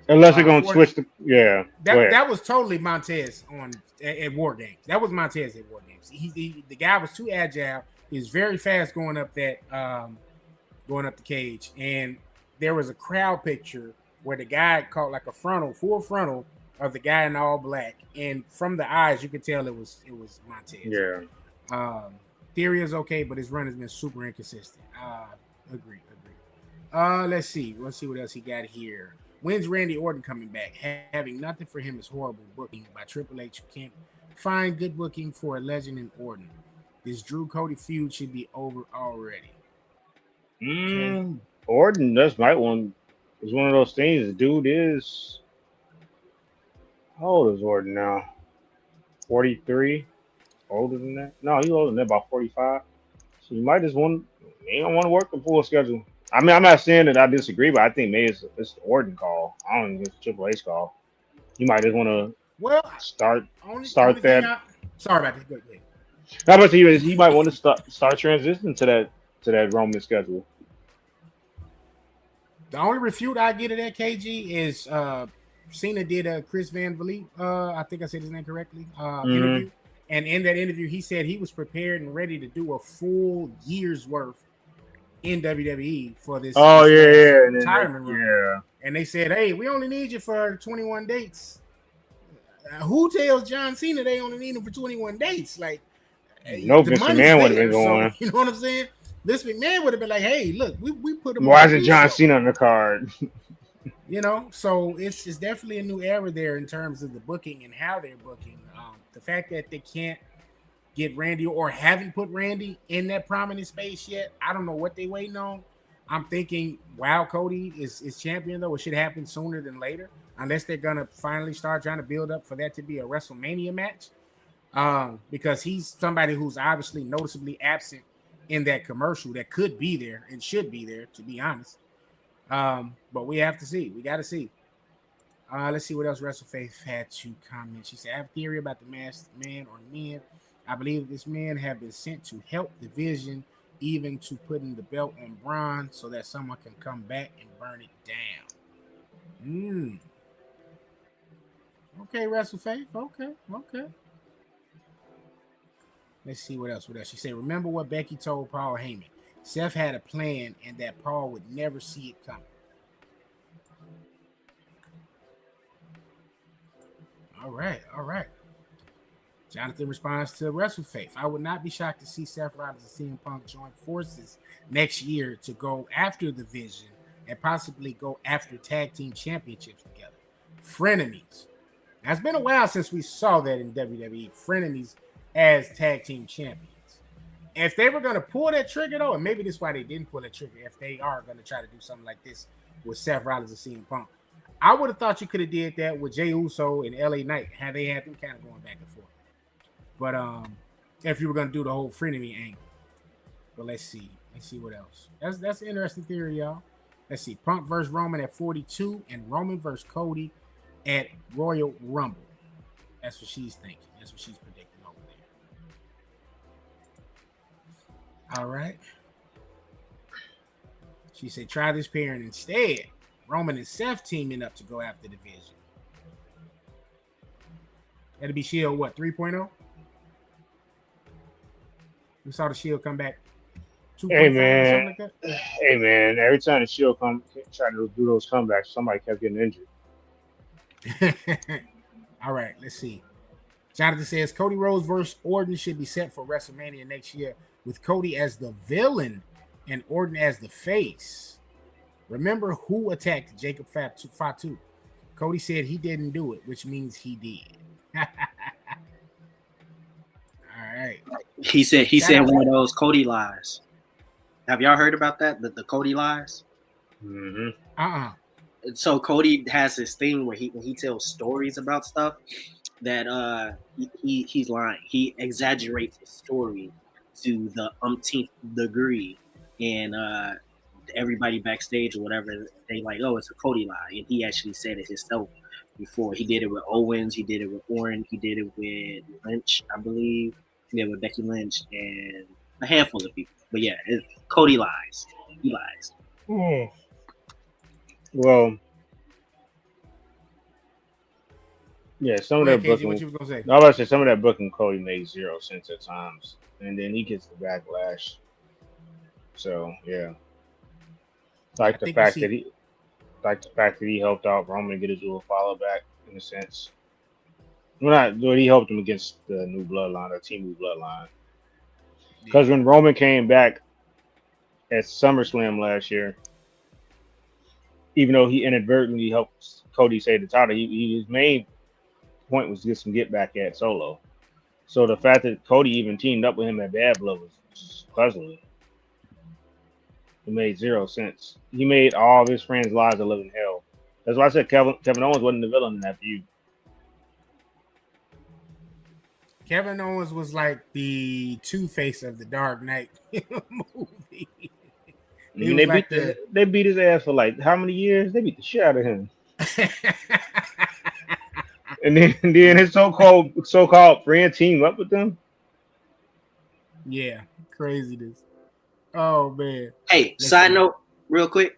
Unless they're going to switch the... Yeah. That was totally Montez at War Games. That was Montez at War Games. The guy was too agile. He was very fast going up the cage. And there was a crowd picture where the guy caught like a full frontal of the guy in all black, and from the eyes you could tell it was Montez. Yeah. Theory is okay, but his run has been super inconsistent. Agree. Let's see what else he got here. When's Randy Orton coming back? Having nothing for him is horrible booking by Triple H. You can't find good booking for a legend in Orton. This Drew Cody feud should be over already. Okay. Orton is one of those things. The dude is... How old is Orton now? 43? Older than that? No, he's older than that, about 45. So you might just want... He don't want to work the full schedule. I mean, I'm not saying that I disagree, but I think maybe it's the Orton call. I don't think it's a Triple H call. You might just want to start that. Sorry about that. Go ahead. How about he might want to start transitioning to that Roman schedule. The only refute I get of that, KG, is Cena did a Chris Van Vliet, I think I said his name correctly, interview. And in that interview, he said he was prepared and ready to do a full year's worth in WWE for this. Retirement run. Yeah. And they said, "Hey, we only need you for 21 dates." Who tells John Cena they only need him for 21 dates? Like, no, Vince McMahon would have been going. So, you know what I'm saying? Vince McMahon would have been like, "Hey, look, we put him." Why isn't John Cena on the card? You know, so it's definitely a new era there in terms of the booking and how they're booking. The fact that they can't get Randy or haven't put Randy in that prominent space yet, I don't know what they're waiting on. I'm thinking, wow, Cody is champion, though. It should happen sooner than later, unless they're going to finally start trying to build up for that to be a WrestleMania match, because he's somebody who's obviously noticeably absent in that commercial that could be there and should be there, to be honest. But we have to see. We got to see. Let's see what else WrestleFaith had to comment. She said, I have a theory about the masked man or men. I believe this man have been sent to help the Vision, even to putting the belt on Braun so that someone can come back and burn it down. Okay, WrestleFaith. Okay. Let's see what else. She said, remember what Becky told Paul Heyman. Seth had a plan and that Paul would never see it coming. All right. Jonathan responds to WrestleFaith. I would not be shocked to see Seth Rollins and CM Punk join forces next year to go after the Vision and possibly go after tag team championships together. Frenemies. Now, it's been a while since we saw that in WWE. Frenemies as tag team champions. If they were going to pull that trigger, though, and maybe this is why they didn't pull that trigger, if they are going to try to do something like this with Seth Rollins and CM Punk, I would have thought you could have did that with Jey Uso and LA Knight, how they had them kind of going back and forth. But if you were going to do the whole frenemy angle. But let's see what else. That's an interesting theory, y'all. Let's see. Punk versus Roman at 42 and Roman versus Cody at Royal Rumble. That's what she's thinking. That's what she's predicting over there. All right. She said, try this pairing instead. Roman and Seth teaming up to go after the division. That'll be Shield, what, 3.0? We saw the Shield come back 2.5 Hey or something man, like that. hey man. Every time the Shield try to do those comebacks, somebody kept getting injured. All right, let's see. Jonathan says Cody Rhodes versus Orton should be set for WrestleMania next year with Cody as the villain and Orton as the face. Remember who attacked Jacob Fatu? Cody said he didn't do it, which means he did. All right. He said one of those Cody lies. Have y'all heard about that? The Cody lies? Mm-hmm. So Cody has this thing where when he tells stories about stuff that he's lying. He exaggerates the story to the umpteenth degree, and everybody backstage or whatever, they like, oh, it's a Cody lie, and he actually said it himself before. He did it with Owens, he did it with Orton, he did it with Lynch, I believe. He did it with Becky Lynch and a handful of people. But yeah, Cody lies. He lies. Well, yeah, some of that booking. What you was gonna say? I was about to say some of that booking Cody makes 0 sense at times, and then he gets the backlash. So yeah, like the fact that he helped out Roman get his dual follow back in a sense. Well, he helped him against the New Bloodline, the Team New Bloodline. Because when Roman came back at SummerSlam last year, even though he inadvertently helped Cody save the title, his main point was to get some get back at Solo. So the fact that Cody even teamed up with him at Bad Blood was just puzzling. It made 0 sense. He made all of his friends' lives a living hell. That's why I said Kevin Owens wasn't the villain in that feud. Kevin Owens was like the Two-Face of the Dark Knight movie. They beat his ass for like how many years? They beat the shit out of him. and then his so-called friend team up with them. Yeah, craziness. Oh man. Hey, side note, real quick.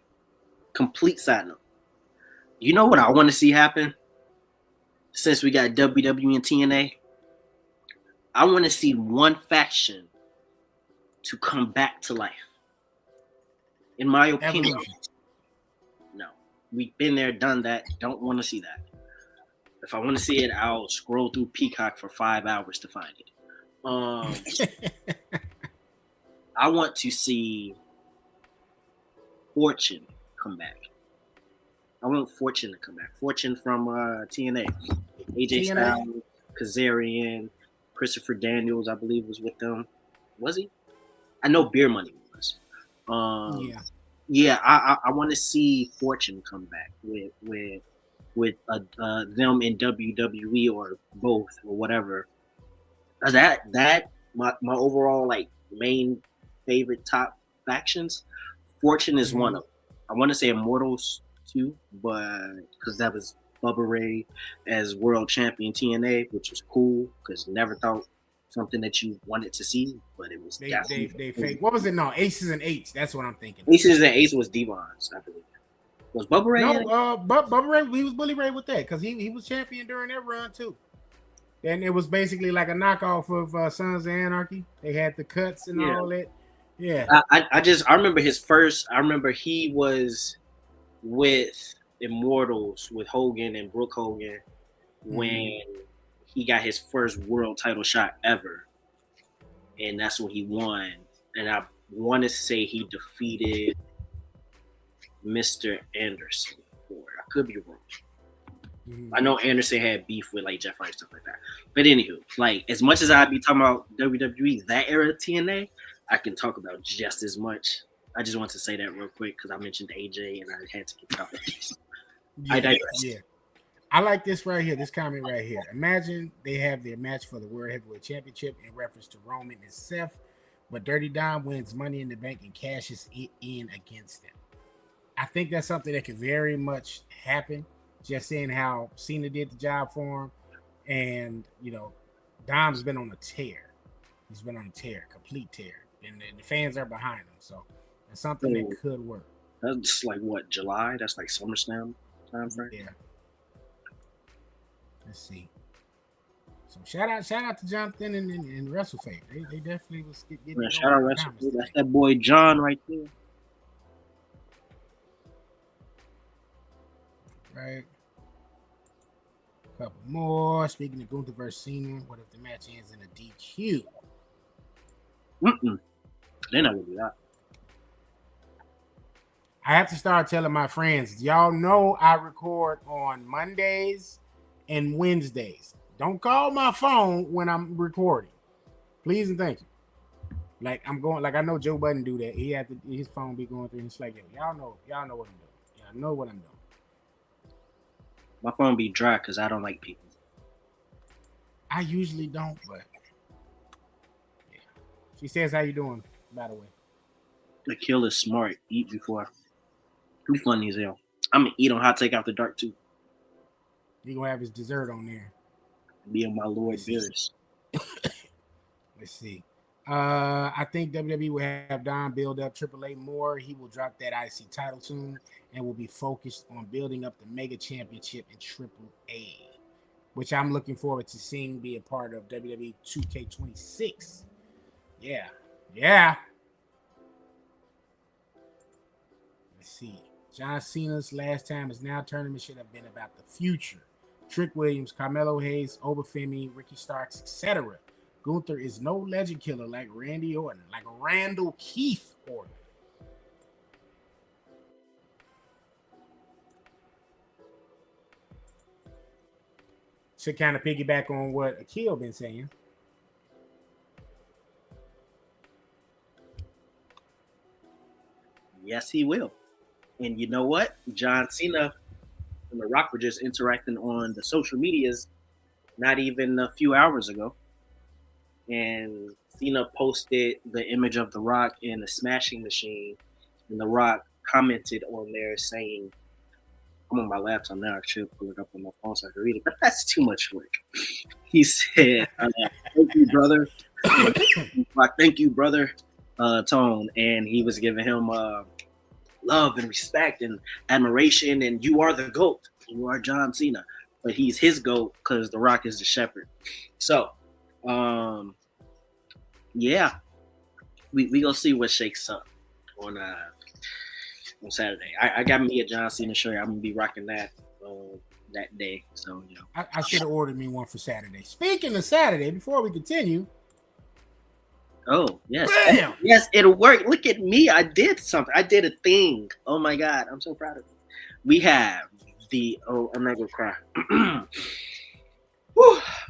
Complete side note. You know what I want to see happen? Since we got WWE and TNA, I want to see one faction to come back to life. In my opinion. Evolution. No. We've been there, done that. Don't want to see that. If I want to see it, I'll scroll through Peacock for 5 hours to find it. I want to see Fortune come back. I want Fortune to come back. Fortune from TNA. AJ Styles, Kazarian, Christopher Daniels, I believe, was with them. Was he? I know Beer Money was. Yeah. I want to see Fortune come back with them in WWE or both or whatever. That my overall like main favorite top factions. Fortune is one of them. I want to say Immortals too, but because that was Bubba Ray as world champion TNA, which was cool because never thought something that you wanted to see, but it was they fake. What was it? No, Aces and Eights. That's what I'm thinking. Aces and Eights was Devon's, I believe. Was Bubba Ray? No, Bubba Ray. He was Bully Ray with that because he was champion during that run too. And it was basically like a knockoff of Sons of Anarchy. They had the cuts and all that. Yeah. I remember his first. I remember he was with Immortals with Hogan and Brooke Hogan when he got his first world title shot ever, and that's when he won. And I want to say he defeated Mr. Anderson. I could be wrong. I know Anderson had beef with like Jeff Hardy, stuff like that. But anywho, like as much as I'd be talking about WWE, that era of TNA, I can talk about just as much. I just want to say that real quick because I mentioned AJ and I had to get off that. I digress. Yeah. I like this right here, this comment right here. Imagine they have their match for the World Heavyweight Championship in reference to Roman and Seth, but Dirty Dom wins Money in the Bank and cashes it in against them. I think that's something that could very much happen. Just seeing how Cena did the job for him, And Dom's been on a tear. He's been on a tear, complete tear, and the fans are behind him. So it's something that could work. That's like what, July? That's like SummerSlam time frame. Yeah. Let's see. So shout out to Jonathan and WrestleFate. They definitely was getting. Shout out WrestleFate. That's that boy John right there. Right. A couple more. Speaking of Gunther versus Cena, what if the match ends in a DQ? They're not gonna do that. I have to start telling my friends, y'all know I record on Mondays and Wednesdays. Don't call my phone when I'm recording. Please and thank you. Like I know Joe Budden do that. He had his phone be going through and it's like, y'all know what I'm doing. Y'all know what I'm doing. My phone be dry because I don't like people. I usually don't, but yeah. She says, how you doing, by the way? The kill is smart. Eat before. Be funny as hell. I'm gonna eat on Hot Take After Dark too. He gonna have his dessert on there. Be on my Lord Beers. Let's see. I think WWE will have Don build up Triple A more. He will drop that IC title soon and will be focused on building up the Mega Championship in Triple A, which I'm looking forward to seeing be a part of WWE 2K26. Yeah. Let's see. John Cena's last time is now tournament should have been about the future. Trick Williams, Carmelo Hayes, Obafemi, Ricky Starks, etc. Gunther is no legend killer like Randy Orton, like Randall Keith Orton. To kind of piggyback on what Akil been saying. Yes, he will. And you know what? John Cena and The Rock were just interacting on the social medias not even a few hours ago. And Cena posted the image of The Rock in a smashing machine. And The Rock commented on there saying, I'm on my laptop now. I should pull it up on my phone so I can read it, but that's too much work. He said, thank you, brother. Thank you, brother, Tone. And he was giving him love and respect and admiration. And you are the GOAT. You are John Cena. But he's his GOAT because The Rock is the shepherd. So, yeah. We gonna see what shakes up on Saturday. I got me a John Cena shirt. I'm gonna be rocking that that day. So I should have ordered me one for Saturday. Speaking of Saturday, before we continue. Oh yes, Bam! Yes, it'll work. Look at me. I did something. I did a thing. Oh my God, I'm so proud of you. We have I'm not gonna cry.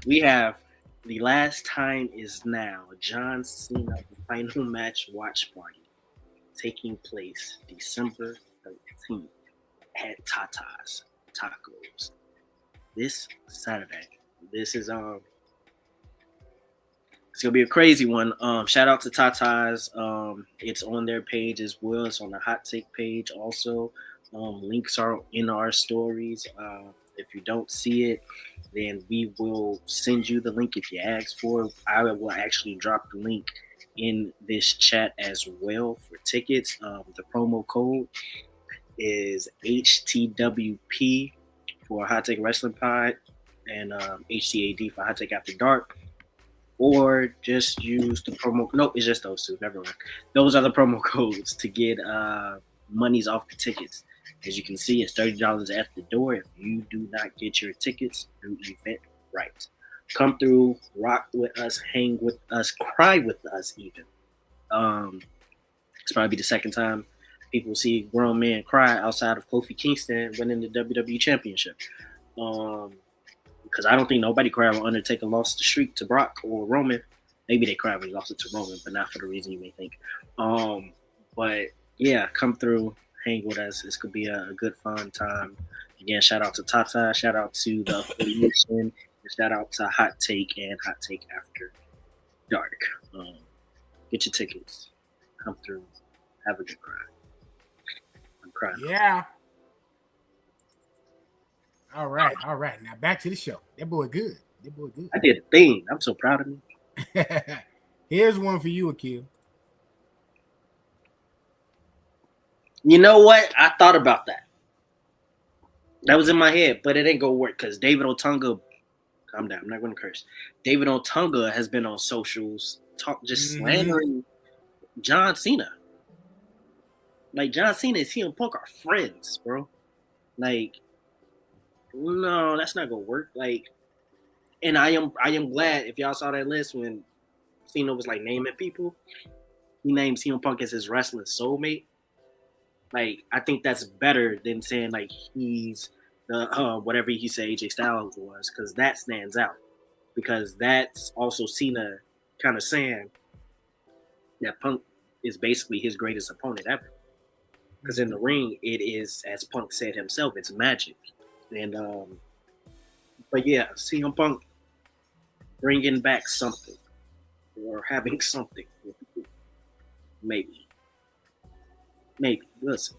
We have The Last Time Is Now, John Cena Final Match Watch Party, taking place December 13th at Tata's Tacos this Saturday. This is it's gonna be a crazy one. Shout out to Tata's. It's on their page as well. It's on the Hot Take page also. Links are in our stories. If you don't see it, then we will send you the link if you ask for it. I will actually drop the link in this chat as well for tickets. The promo code is HTWP for Hot Take Wrestling Pod and HTAD for Hot Take After Dark. Or just use the promo. No, it's just those two. Never mind. Those are the promo codes to get monies off the tickets. As you can see, it's $30 at the door if you do not get your tickets through Eventbrite. Come through, rock with us, hang with us, cry with us even. It's probably the second time people see grown men cry outside of Kofi Kingston winning the WWE Championship. Because I don't think nobody cried when Undertaker lost the streak to Brock or Roman. Maybe they cried when he lost it to Roman, but not for the reason you may think. But yeah, come through, hang with us. This could be a good, fun time. Again, shout out to Tata, shout out to the affiliation, and shout out to Hot Take and Hot Take After Dark. Get your tickets. Come through. Have a good cry. I'm crying. Yeah. All right. Now back to the show. That boy good. That boy good. I did a thing. I'm so proud of me. Here's one for you, Akil. You know what? I thought about that. That was in my head, but it ain't gonna work because David Otunga. Calm down. I'm not gonna curse. David Otunga has been on socials just slandering John Cena. Like John Cena and CM Punk are friends, bro. Like, no, that's not gonna work. Like, and I am glad if y'all saw that list when Cena was like naming people. He named CM Punk as his wrestling soulmate. Like, I think that's better than saying like he's the whatever he said AJ Styles was, because that stands out. Because that's also Cena kind of saying that Punk is basically his greatest opponent ever. Because in the ring, it is, as Punk said himself, it's magic. And but yeah, CM Punk bringing back something or having something, maybe. Listen.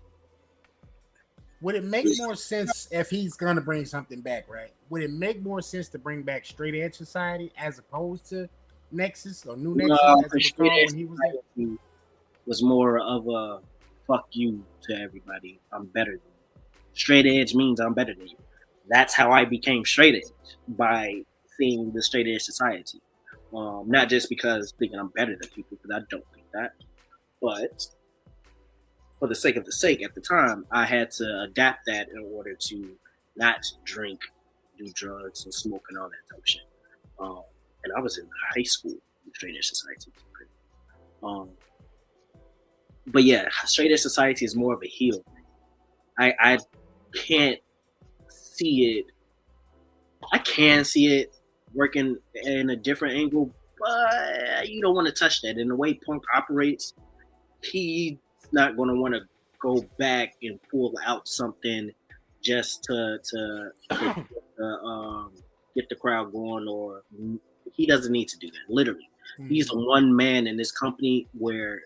Would it make more sense if he's going to bring something back, right? Would it make more sense to bring back Straight Edge Society as opposed to Nexus or New Nexus as it was called when he was there? Was more of a fuck you to everybody. I'm better than you. Straight Edge means I'm better than you. That's how I became Straight Edge, by seeing the Straight Edge Society. Not just because thinking I'm better than people, because I don't think that, but for the sake of the sake, at the time, I had to adapt that in order to not drink, do drugs, and smoke and all that type of shit. And I was in high school in Straight Edge Society. But yeah, Straight Edge Society is more of a heel. I can't see it. I can see it working in a different angle, but you don't want to touch that. And the way Punk operates, he's not going to want to go back and pull out something just to get the crowd going, or he doesn't need to do that. Literally, he's the one man in this company where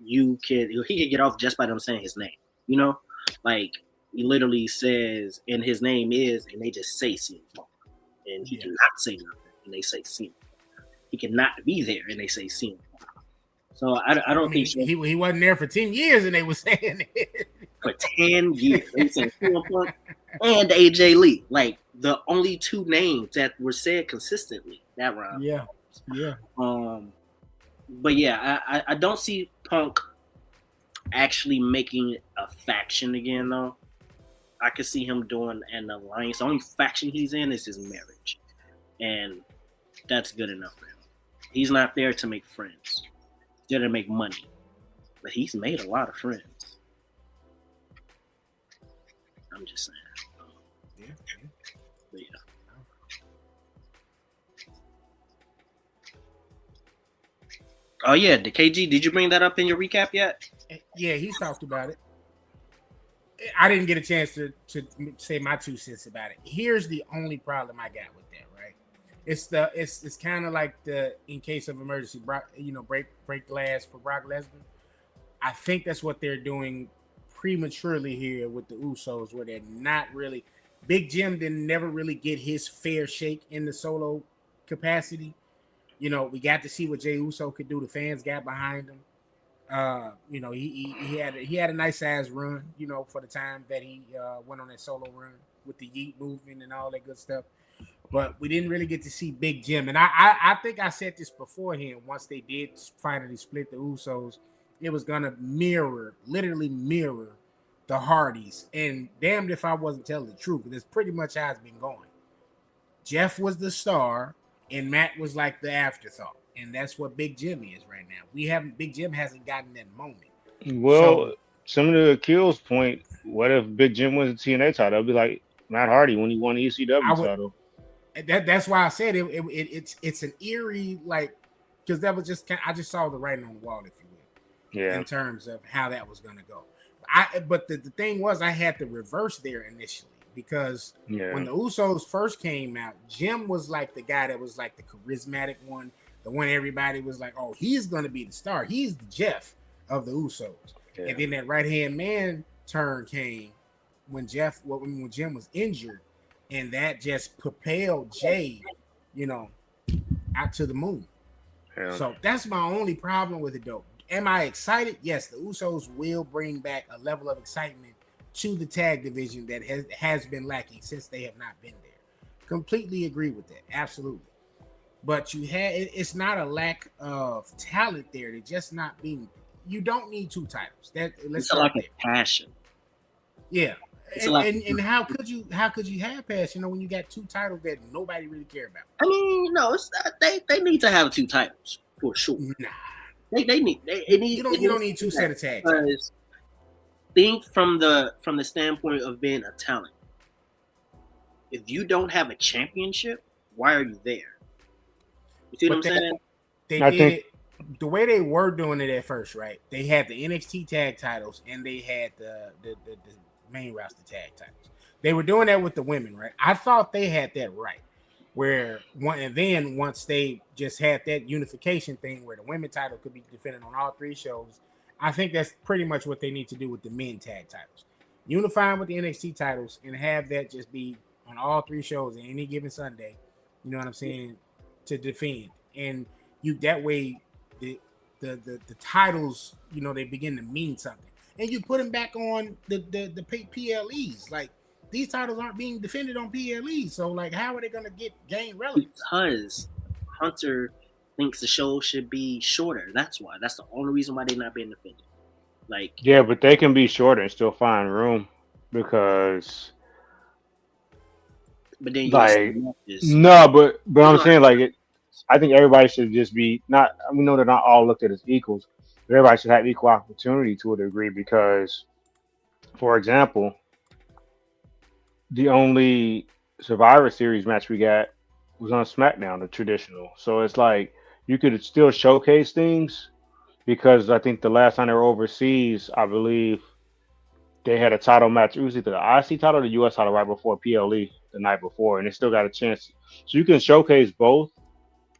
he can get off just by them saying his name. You know, like he literally says, and his name is, and they just say CM Punk, and he cannot say nothing, and they say CM. He cannot be there, and they say CM. So I don't think he wasn't there for 10 years, and they were saying it. For 10 years. They said CM Punk and AJ Lee, like the only two names that were said consistently that round. Yeah. But yeah, I don't see Punk actually making a faction again, though. I could see him doing an alliance. The only faction he's in is his marriage, and that's good enough for him. He's not there to make friends. He's there to make money, but he's made a lot of friends. I'm just saying. But yeah. Oh yeah, the KG. Did you bring that up in your recap yet? Yeah, he's talked about it. I didn't get a chance to say my 2 cents about it. Here's the only problem I got with that, right? It's kind of like the in case of emergency, break glass for Brock Lesnar. I think that's what they're doing prematurely here with the Usos, where they're not really. Big Jim didn't never really get his fair shake in the solo capacity. You know, we got to see what Jey Uso could do. The fans got behind him. He had a nice size run, for the time that he went on that solo run with the Yeet movement and all that good stuff. But we didn't really get to see Big Jim. And I think I said this beforehand. Once they did finally split the Usos, it was gonna literally mirror the Hardys. And damned if I wasn't telling the truth, because it's pretty much how it's been going. Jeff was the star, and Matt was like the afterthought. And that's what Big Jim is right now. Big Jim hasn't gotten that moment. Well, similar to Akil's point, what if Big Jim wins the TNA title? It'd be like Matt Hardy when he won the ECW title. That's why I said it's an eerie, like, because that was I just saw the writing on the wall, if you will. Yeah. In terms of how that was gonna go. But the thing was, I had to reverse there initially, because when the Usos first came out, Jim was like the guy that was like the charismatic one. The one everybody was like, oh, he's going to be the star. He's the Jeff of the Usos. Yeah. And then that right-hand man turn came when Jim was injured. And that just propelled Jey you know, out to the moon. Yeah. So that's my only problem with it, though. Am I excited? Yes, the Usos will bring back a level of excitement to the tag division that has been lacking since they have not been there. Completely agree with that. Absolutely. But it's not a lack of talent there. They're just not being. You don't need two titles. Let's It's a lack start of there. passion. Yeah. It's a lack of And how could you have passion, when you got two titles that nobody really care about? I mean, no, it's not, they need to have two titles for sure. Nah. They need You don't need two set of tag titles. Because think from the standpoint of being a talent. If you don't have a championship, why are you there? You see what I'm saying? They I did think- it the way they were doing it at first, right? They had the NXT tag titles and they had the main roster tag titles. They were doing that with the women, right? I thought they had that right. Once they just had that unification thing where the women title could be defended on all three shows, I think that's pretty much what they need to do with the men tag titles. Unify them with the NXT titles and have that just be on all three shows in any given Sunday. You know what I'm saying? To defend. And that way the titles, they begin to mean something. And you put them back on the PLEs. Like, these titles aren't being defended on PLEs. So, like, how are they going to gain relevance? Because Hunter thinks the show should be shorter. That's why. That's the only reason why they're not being defended. Like, Yeah, but they can be shorter and still find room because. But then but I'm saying I think everybody should just be not. We know they're not all looked at as equals, but everybody should have equal opportunity to a degree because, for example, the only Survivor Series match we got was on SmackDown, the traditional. So it's like you could still showcase things because I think the last time they were overseas, I believe they had a title match. It was either the IC title or the US title right before PLE the night before, and they still got a chance. So you can showcase both.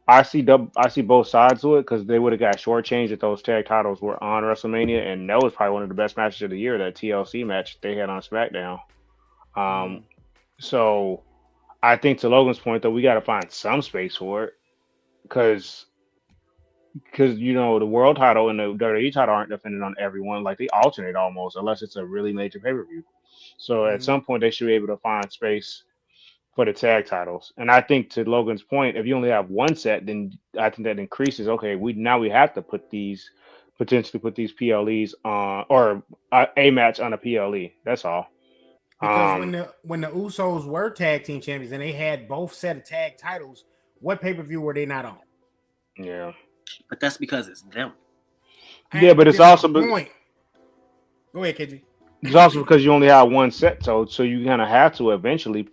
I see both sides to it because they would have got shortchanged if those tag titles were on WrestleMania, and that was probably one of the best matches of the year, that TLC match they had on SmackDown. So I think to Logan's point, though, we got to find some space for it because the world title and the WWE title aren't defended on everyone. Like, they alternate almost unless it's a really major pay-per-view. So at some point they should be able to find space for the tag titles. And I think to Logan's point, if you only have one set, then I think that increases. Okay, we have to potentially put these PLEs on, or a match on a PLE. That's all. Because when the Usos were tag team champions and they had both set of tag titles, what pay-per-view were they not on? Yeah. But that's because it's them. Yeah, but it's also point. Go ahead, KG. It's also because you only have one set, so you kind of have to eventually.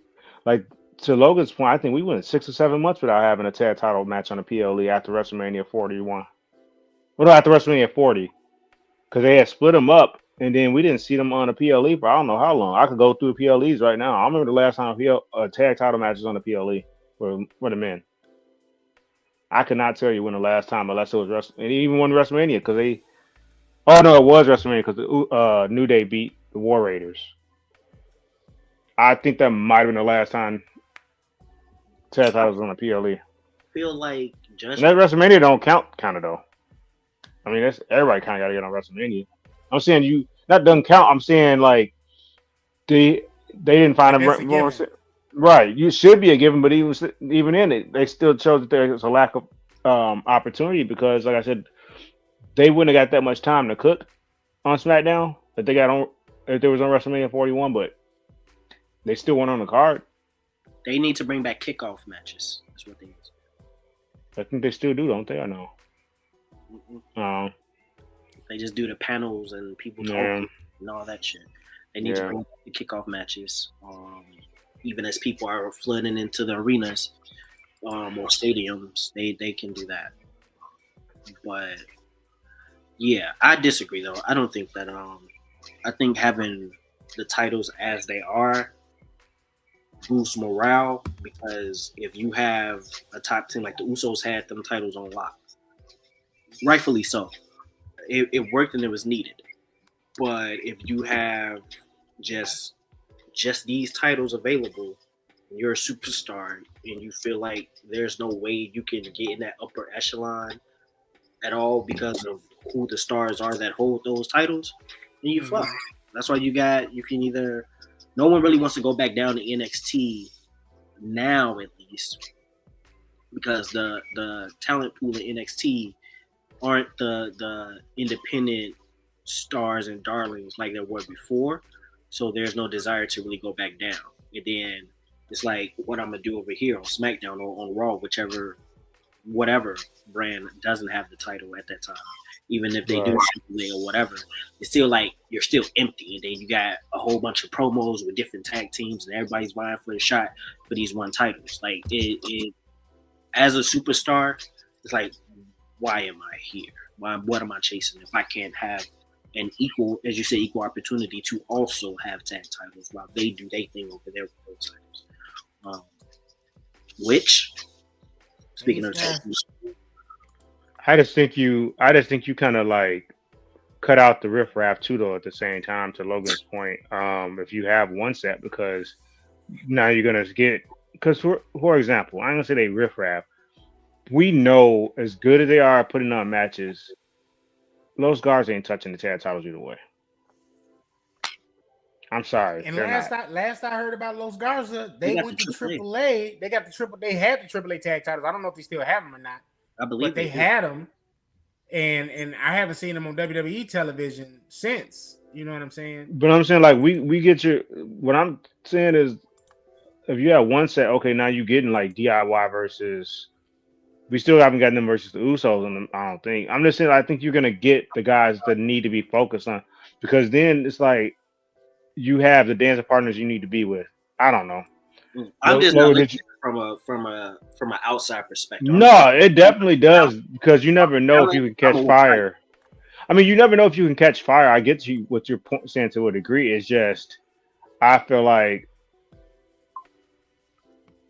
Like, to Logan's point, I think we went 6 or 7 months without having a tag title match on a PLE after WrestleMania 41. Well, no, after WrestleMania 40, because they had split them up, and then we didn't see them on a PLE for I don't know how long. I could go through the PLEs right now. I remember the last time a tag title match was on the PLE for the men. I could not tell you when the last time, unless it was and even when WrestleMania, because they. Oh no, it was WrestleMania because the New Day beat the War Raiders. I think that might have been the last time tag titles was on the PLE. Feel like and that WrestleMania don't count, kind of though. I mean, everybody kind of got to get on WrestleMania. I'm saying that doesn't count. I'm saying like they didn't find them right. You should be a given, but even in it, they still showed that there's a lack of opportunity because, like I said, they wouldn't have got that much time to cook on SmackDown if they got on if they was on WrestleMania 41, but they still weren't on the card. They need to bring back kickoff matches. That's what they need. I think they still do, don't they? I know. They just do the panels and people talking and all that shit. They need to bring back the kickoff matches. Even as people are flooding into the arenas or stadiums, they can do that. But yeah, I disagree though. I don't think that. I think having the titles as they are boosts morale because if you have a top 10 like the Usos had them titles on lock, rightfully so. It worked and it was needed. But if you have just these titles available, you're a superstar and you feel like there's no way you can get in that upper echelon at all because of who the stars are that hold those titles, then you flop. That's why you can either. No one really wants to go back down to NXT now, at least, because the talent pool in NXT aren't the independent stars and darlings like there were before. So there's no desire to really go back down. And then it's like what I'm gonna do over here on SmackDown or on Raw, whatever brand doesn't have the title at that time. Even if they do AAA or whatever, it's still like you're still empty. And then you got a whole bunch of promos with different tag teams, and everybody's vying for the shot for these one titles. Like it as a superstar, it's like, why am I here? What am I chasing if I can't have an equal, as you say, equal opportunity to also have tag titles while they do their thing over there with those titles? Which, speaking of tag teams, I just think you kind of like cut out the riffraff too, though. At the same time, to Logan's point, if you have one set, because now you're gonna get, because for example, I'm gonna say they riffraff. We know as good as they are putting on matches, Los Guards ain't touching the tag titles either way. I'm sorry. And last I heard about Los Garza, they went to AAA. They got they had the AAA tag titles. I don't know if they still have them or not. I believe but they had them, and I haven't seen them on WWE television since. You know what I'm saying? But I'm saying, like, we get your. What I'm saying is, if you have one set, okay, now you getting like DIY versus. We still haven't gotten them versus the Usos, and I don't think. I'm just saying, I think you're gonna get the guys that need to be focused on, because then it's like you have the dancing partners you need to be with. I don't know. I'm just not looking from an outside perspective. No, it definitely does, because you never know if you can catch fire. I mean, you never know if you can catch fire. I get you what you're saying to a degree. It's just I feel like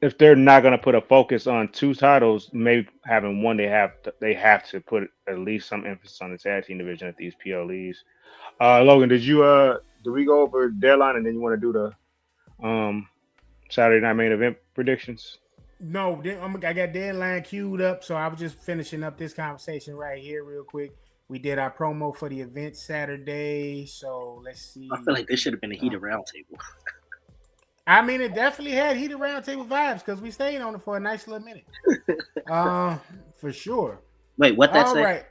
if they're not going to put a focus on two titles, maybe having one, they have to put at least some emphasis on the tag team division at these PLEs. Logan, did we go over deadline, and then you want to do the Saturday night main event predictions? No, I got deadline queued up, so I was just finishing up this conversation right here real quick. We did our promo for the event Saturday, so let's see. I feel like this should have been a heated roundtable. I mean, it definitely had heated roundtable vibes because we stayed on it for a nice little minute. For sure. Wait, what that say? All right.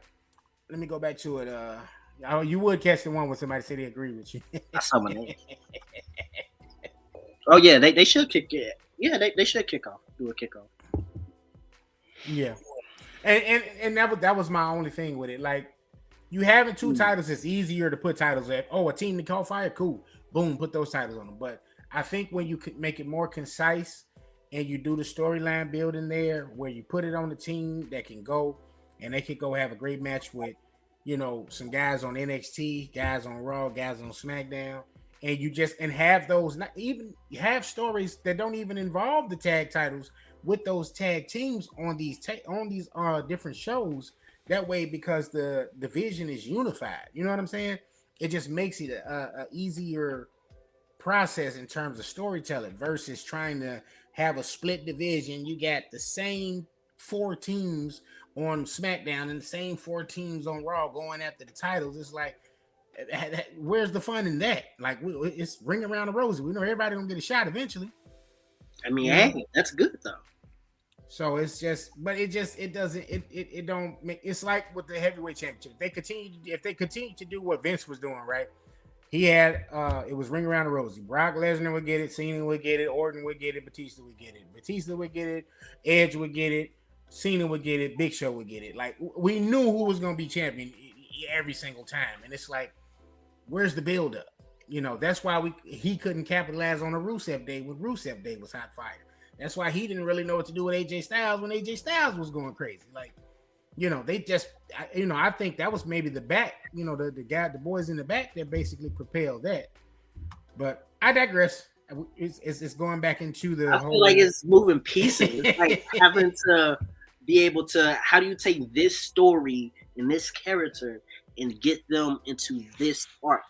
Let me go back to it. You would catch the one where somebody said they agree with you. I saw my name. Oh yeah, they should kick it. Yeah, they should kick off. Do a kickoff. Yeah, and that was my only thing with it. Like, you having two titles, it's easier to put titles at. Oh, a team to call fire, cool. Boom, put those titles on them. But I think when you could make it more concise and you do the storyline building there, where you put it on the team that can go and they could go have a great match with, some guys on NXT, guys on Raw, guys on SmackDown. And you have those, not even have stories that don't even involve the tag titles with those tag teams on these different shows. That way, because the division is unified, you know what I'm saying? It just makes it a easier process in terms of storytelling versus trying to have a split division. You got the same 4 teams on SmackDown and the same 4 teams on Raw going after the titles. It's like, where's the fun in that? Like, it's ring around the rosy. We know everybody gonna get a shot eventually. I mean, hey, that's good though. So it's just, but it don't make. It's like with the heavyweight championship. If they continue to do what Vince was doing, right? He had it was ring around the rosy. Brock Lesnar would get it, Cena would get it, Orton would get it, Batista would get it, Edge would get it, Cena would get it, Big Show would get it. Like, we knew who was gonna be champion every single time, and it's like, where's the build up? That's why he couldn't capitalize on a Rusev Day when Rusev Day was hot fire. That's why he didn't really know what to do with AJ Styles when AJ Styles was going crazy. Like, they just, I think that was maybe the back, the boys in the back that basically propelled that. But I digress. It's going back into the I feel like it's moving pieces. It's like having to be able to, how do you take this story and this character and get them into this arc?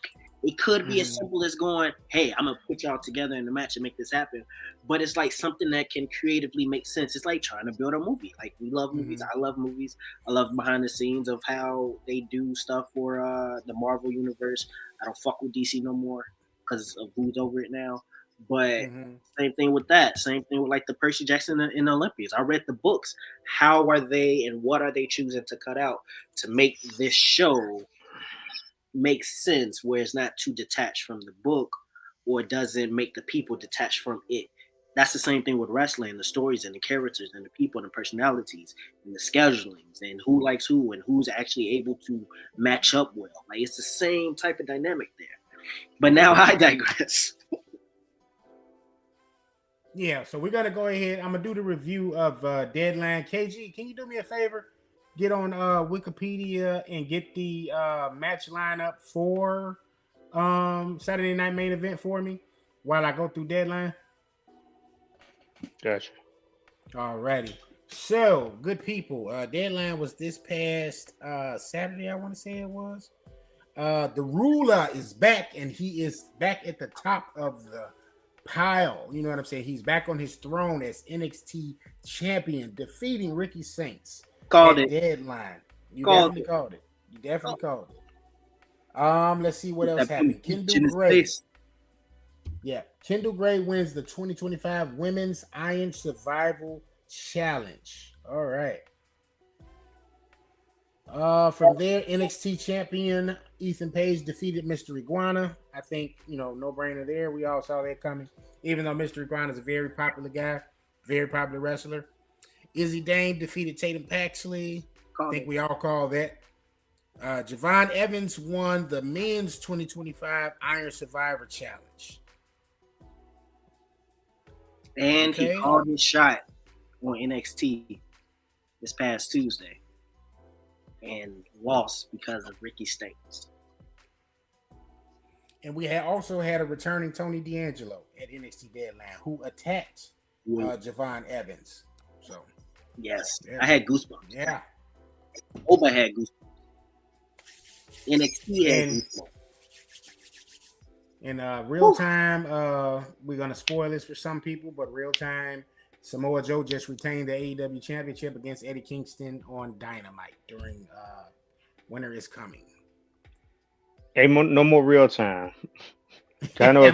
It could be as simple as going, "Hey, I'm gonna put y'all together in the match and make this happen." But it's like something that can creatively make sense. It's like trying to build a movie. Like we love movies. I love movies. I love behind the scenes of how they do stuff for the Marvel universe. I don't fuck with DC no more because of who's over it now. But same thing with that. Same thing with like the Percy Jackson in the Olympics. I read the books. How are they and what are they choosing to cut out to make this show make sense where it's not too detached from the book or doesn't make the people detached from it? That's the same thing with wrestling, the stories and the characters and the people and the personalities and the schedulings and who likes who and who's actually able to match up well. Like it's the same type of dynamic there. But now I digress. Yeah, so we're gonna go ahead. I'm gonna do the review of Deadline. KG, can you do me a favor? Get on Wikipedia and get the match lineup for Saturday Night Main Event for me while I go through Deadline. Gotcha. Alrighty. So, good people. Deadline was this past Saturday, I want to say it was. The ruler is back, and he is back at the top of the pile. You know what I'm saying? He's back on his throne as NXT champion, defeating Ricky Saints. Called it. Deadline. You Called definitely it. called it. You definitely called it. Let's see what else happened. Kendall Gray. Yeah, Kendall Gray wins the 2025 Women's Iron Survival Challenge. All right. From there, NXT champion Ethan Page defeated Mr. Iguana. I think, no brainer there. We all saw that coming. Even though Mr. Iguana is a very popular guy, very popular wrestler. Izzy Dane defeated Tatum Paxley. I think we all call that. Javon Evans won the men's 2025 Iron Survivor Challenge. And he called his shot on NXT this past Tuesday and lost because of Ricky Stanks. And we also had a returning Tony D'Angelo at NXT Deadline who attacked Javon Evans. So, yes, I had goosebumps. Yeah. Oba had goosebumps. NXT had goosebumps. In real time, we're going to spoil this for some people, but real time, Samoa Joe just retained the AEW Championship against Eddie Kingston on Dynamite during Winter is Coming. Hey, no more real time. I know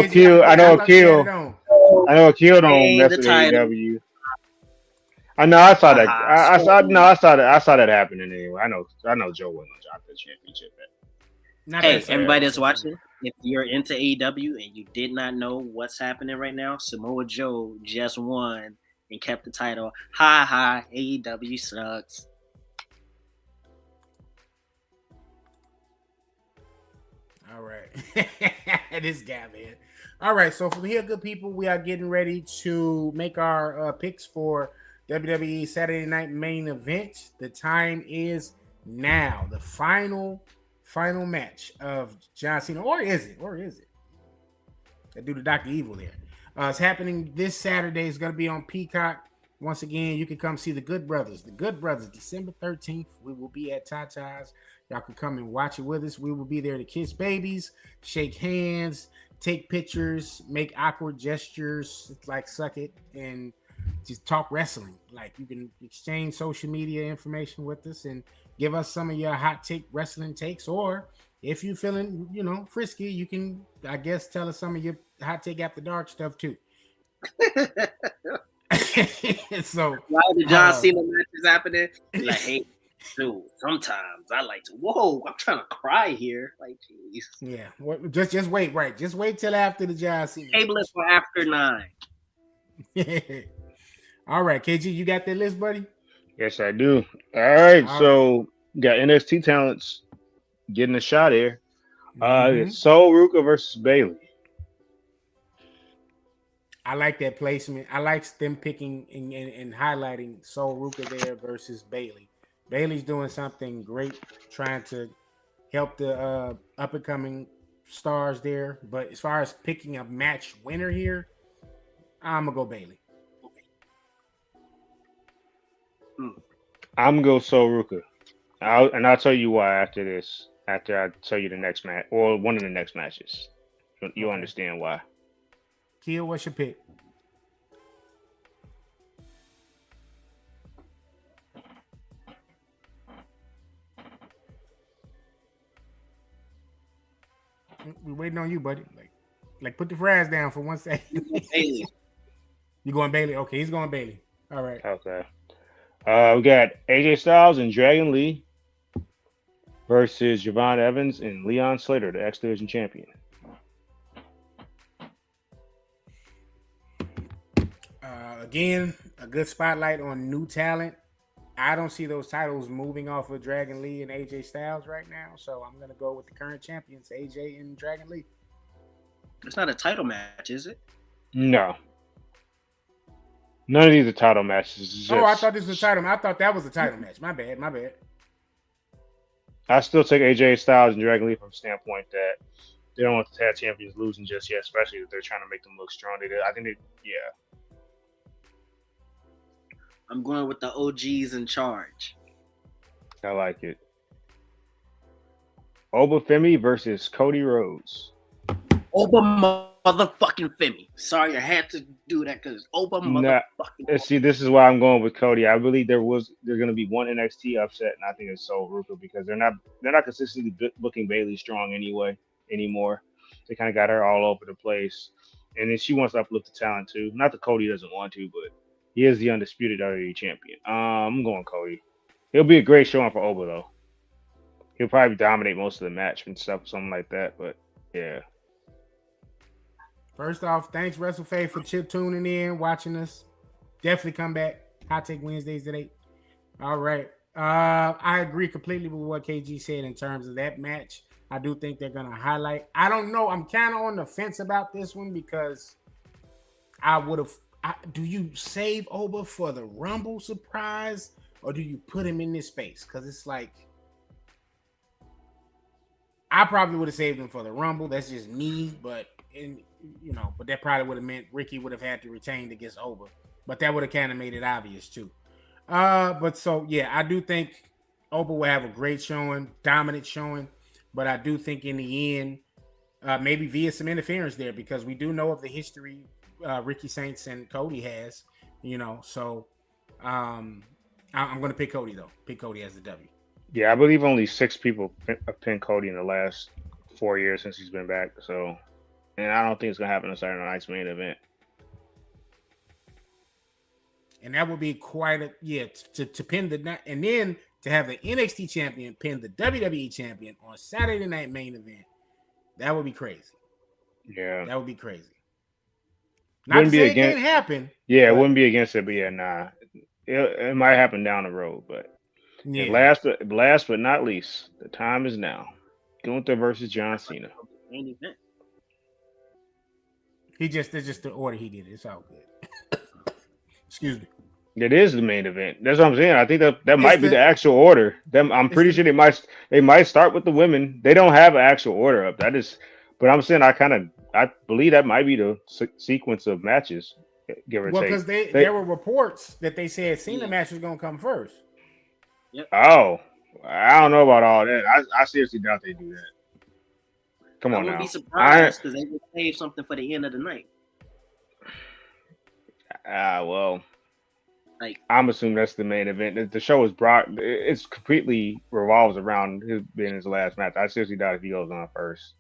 Q. I know Q don't mess with AEW. I know. I saw that. I saw that happening anyway. I know. Joe wasn't gonna drop the championship. Hey, everybody that's watching, if you're into AEW and you did not know what's happening right now, Samoa Joe just won and kept the title. Ha, AEW sucks. All right. This guy, man. All right, so from here, good people, we are getting ready to make our picks for WWE Saturday Night Main Event. The time is now. The final match of John Cena, or is it? They do the Dr. Evil there. It's happening this Saturday. It's going to be on Peacock. Once again, you can come see the Good Brothers. The Good Brothers, December 13th. We will be at Tata's. Y'all can come and watch it with us. We will be there to kiss babies, shake hands, take pictures, make awkward gestures like suck it, and just talk wrestling. Like you can exchange social media information with us and give us some of your hot take wrestling takes, or if you're feeling, frisky, you can, I guess, tell us some of your hot take after dark stuff too. So why the John Cena match is happening? Like, hey, dude, sometimes I like to. Whoa, I'm trying to cry here. Like, jeez. Yeah, just wait, right? Just wait till after the John Cena. Table it for after 9. All right, KG, you got that list, buddy? Yes, I do. All right, so got NXT talents getting a shot here. It's Sol Ruka versus Bayley. I like that placement. I like them picking and highlighting Sol Ruka there versus Bayley. Bayley's doing something great, trying to help the up and coming stars there. But as far as picking a match winner here, I'm gonna go Bayley. I'm gonna go Sol Ruka. I'll tell you why after this. after I tell you the next match or one of the next matches. You'll Okay. understand why. Kill, what's your pick? We waiting on you, buddy. Like put the fries down for 1 second. Bailey. You going Bailey? Okay, he's going Bailey. All right. Okay. We got AJ Styles and Dragon Lee versus Javon Evans and Leon Slater, the X Division champion. Again, a good spotlight on new talent. I don't see those titles moving off of Dragon Lee and AJ Styles right now, so I'm gonna go with the current champions, AJ and Dragon Lee. It's not a title match, is it? No. None of these are title matches. It's Oh, I just- thought this was a title. I thought that was a title match. My bad. My bad. I still take AJ Styles and Dragon Lee from the standpoint that they don't want the tag champions losing just yet, especially if they're trying to make them look strong. I think yeah. I'm going with the OGs in charge. I like it. Oba Femi versus Cody Rhodes. Oba motherfucking Femi. Sorry, I had to do that because Oba motherfucking. See, this is why I'm going with Cody. I believe there's going to be one NXT upset, and I think it's Sol Ruka because they're not consistently booking Bayley strong anymore. They kind of got her all over the place, and then she wants to uplift the talent too. Not that Cody doesn't want to, but he is the undisputed WWE champion. I'm going Cody. It'll be a great showing for Oba though. He'll probably dominate most of the match and stuff, something like that. But yeah. First off, thanks WrestleFaith for tuning in, watching us. Definitely come back. Hot Take Wednesdays at 8. All right. I agree completely with what KG said in terms of that match. I do think they're going to highlight. I don't know. I'm kind of on the fence about this one because I would have. Do you save Oba for the Rumble surprise or do you put him in this space? Because it's like, I probably would have saved him for the Rumble. That's just me. But that probably would have meant Ricky would have had to retain against Oba. But that would have kind of made it obvious too. But so yeah, I do think Oba will have a great showing, dominant showing. But I do think in the end, maybe via some interference there, because we do know of the history Ricky Saints and Cody has, So I'm going to pick Cody though. Pick Cody as the W. Yeah, I believe only 6 people pinned Cody in the last 4 years since he's been back. So, and I don't think it's going to happen in Saturday Night's main event. And that would be quite to pin and then to have the NXT champion pin the WWE champion on Saturday Night main event. That would be crazy. Yeah. That would be crazy. Not to say it can't happen. Yeah, it wouldn't be against it, but yeah, nah. It might happen down the road, but yeah. Last but not least, the time is now. Gunther versus John Cena. Main event. That's just the order he did. It's all good. Excuse me. It is the main event. That's what I'm saying. I think that might be the actual order. I'm pretty sure they might start with the women. They don't have an actual order up. But I'm saying I believe that might be the sequence of matches, give or take. Well, because there were reports that they said Cena match was going to come first. Yep. Oh, I don't know about all that. I seriously doubt they do that. Come on now. I wouldn't be surprised because they would save something for the end of the night. Well, I'm assuming that's the main event. The show is Brock. It's completely revolves around his being his last match. I seriously doubt if he goes on first.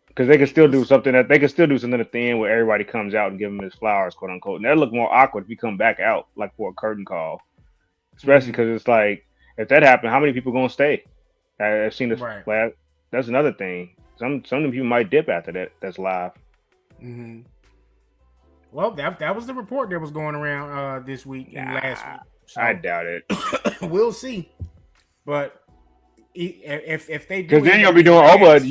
Because they can still do something at the end where everybody comes out and give him his flowers, quote unquote. And that look more awkward if he come back out like for a curtain call, especially because it's like if that happened, how many people gonna stay? I've seen this. Right. That's another thing. Some of them people might dip after that. That's live. Mm-hmm. Well, that was the report that was going around this week and last week. So, I doubt it. We'll see. But if they do, because then you'll be doing Oba.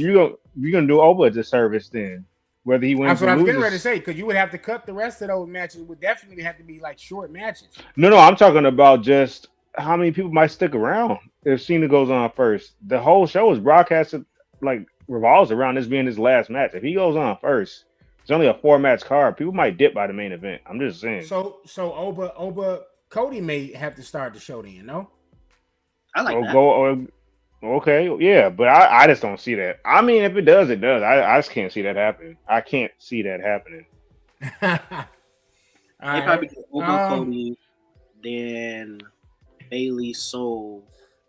You're gonna do Oba a disservice then, whether he wins. That's what I was getting loses. ready to say. Because you would have to cut the rest of those matches. It would definitely have to be like short matches. No, I'm talking about just how many people might stick around if Cena goes on first. The whole show is broadcasted revolves around this being his last match. If he goes on first, it's only a 4-match card. People might dip by the main event. I'm just saying. So Oba Cody may have to start the show then, no? I like that. Okay, yeah, but I just don't see that. I mean, if it does, it does. I just can't see that happening. I can't see that happening. All They right. probably go Ogo Cody, then Bailey, Soul,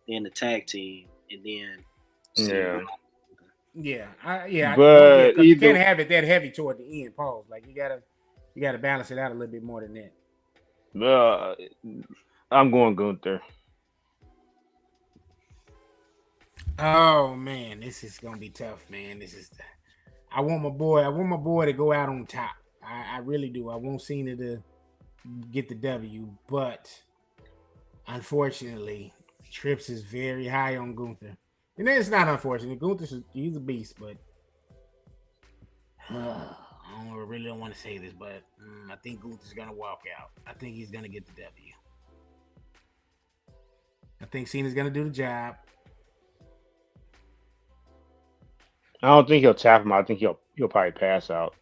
then the tag team, and then Yeah, Cena. Yeah, but because you can't either have it that heavy toward the end. Pause. Like you gotta balance it out a little bit more than that. uh, I'm going Gunther. Oh man, this is gonna be tough, man. I want my boy to go out on top. I really do. I want Cena to get the W, but unfortunately, Trips is very high on Gunther. And it's not unfortunate. He's a beast, but I really don't want to say this, but I think Gunther's gonna walk out. I think he's gonna get the W. I think Cena's gonna do the job. I don't think he'll tap him. I think he'll probably pass out.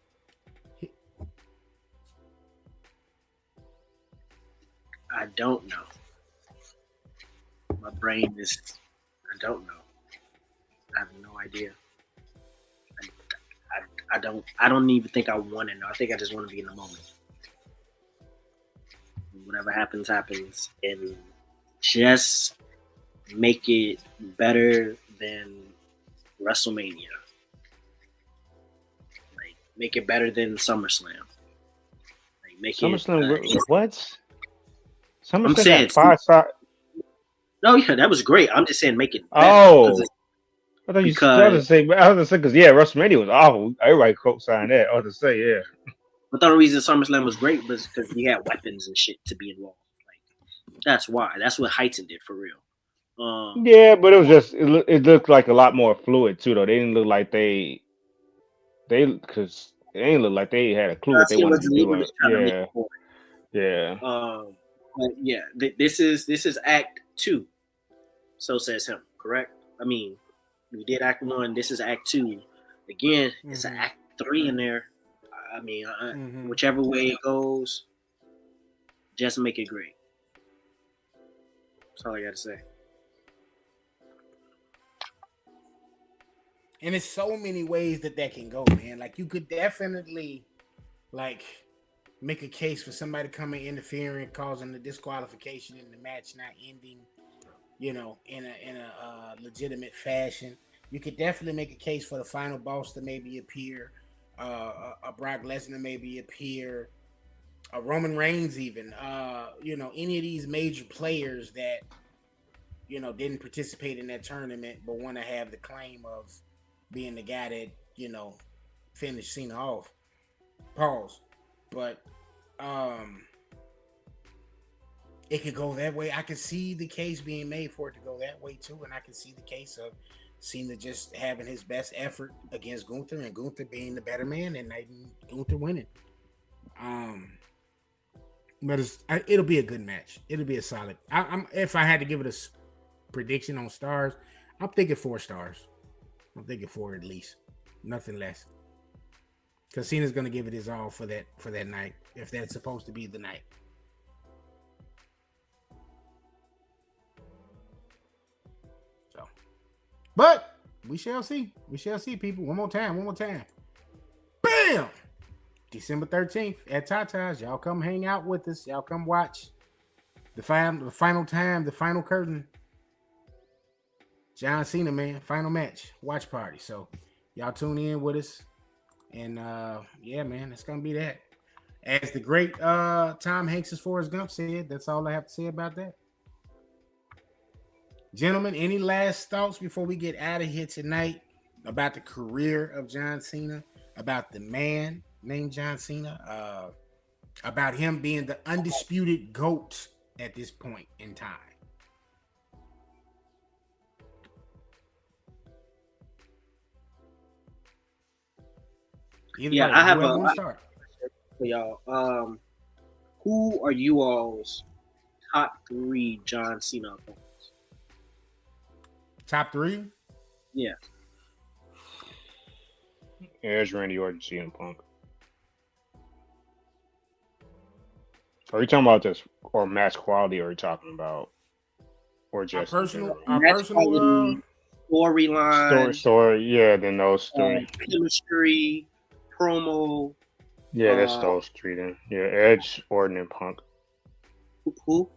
I don't know. My brain is. I don't know. I have no idea. I don't. I don't even think I want to know. I think I just want to be in the moment. Whatever happens, happens, and just make it better than WrestleMania. Like make it better than SummerSlam. Like make SummerSlam, it. what? I'm SummerSlam saying. got 5 star. No, yeah, that was great. I'm just saying make it better. Oh, I thought you Because I was gonna say because yeah, WrestleMania was awful. Everybody co-signed that. I was to say yeah. but the only reason SummerSlam was great was because he had weapons and shit to be involved. Like that's why. That's what heightened it for real. Yeah, but it was just it looked like a lot more fluid too though. They didn't look like they because it ain't look like they had a clue what they it wanted was to he was do. just trying to make Yeah, it forward. yeah. But yeah, this is Act 2. So says him. Correct. I mean, we did Act 1. This is Act 2. Again, it's an Act 3 in there. I mean, whichever way it goes, just make it great. That's all I got to say. And there's so many ways that can go, man. Like you could definitely, like, make a case for somebody coming interfering, causing the disqualification in the match not ending, in a legitimate fashion. You could definitely make a case for the final boss to maybe appear, a Brock Lesnar maybe appear, a Roman Reigns even, any of these major players that didn't participate in that tournament but want to have the claim of being the guy that finished Cena off. Pause. But it could go that way. I can see the case being made for it to go that way too, and I can see the case of Cena just having his best effort against Gunther and Gunther being the better man and Gunther winning. But it'll be a good match. It'll be a solid. If I had to give it a prediction on stars, I'm thinking 4 stars. I'm thinking 4 at least, nothing less. Because Cena's gonna give it his all for that night, if that's supposed to be the night. So, but we shall see. We shall see, people. One more time. Bam! December 13th at Tata's. Y'all come hang out with us. Y'all come watch the final time, the final curtain. John Cena, man, final match, watch party. So y'all tune in with us. And yeah, man, it's gonna be that. As the great Tom Hanks' Forrest Gump said, that's all I have to say about that. Gentlemen, any last thoughts before we get out of here tonight about the career of John Cena, about the man named John Cena, about him being the undisputed GOAT at this point in time? I have a start for y'all. Who are you all's top 3 John Cena opponents? Top 3? Yeah. There's Randy Orton, CM Punk. Are you talking about this or match quality? Or are you talking about or just our personal? storyline, Yeah, then those three. chemistry, promo. Yeah, that's those three then. Yeah, Edge, Orton, and Punk. Who?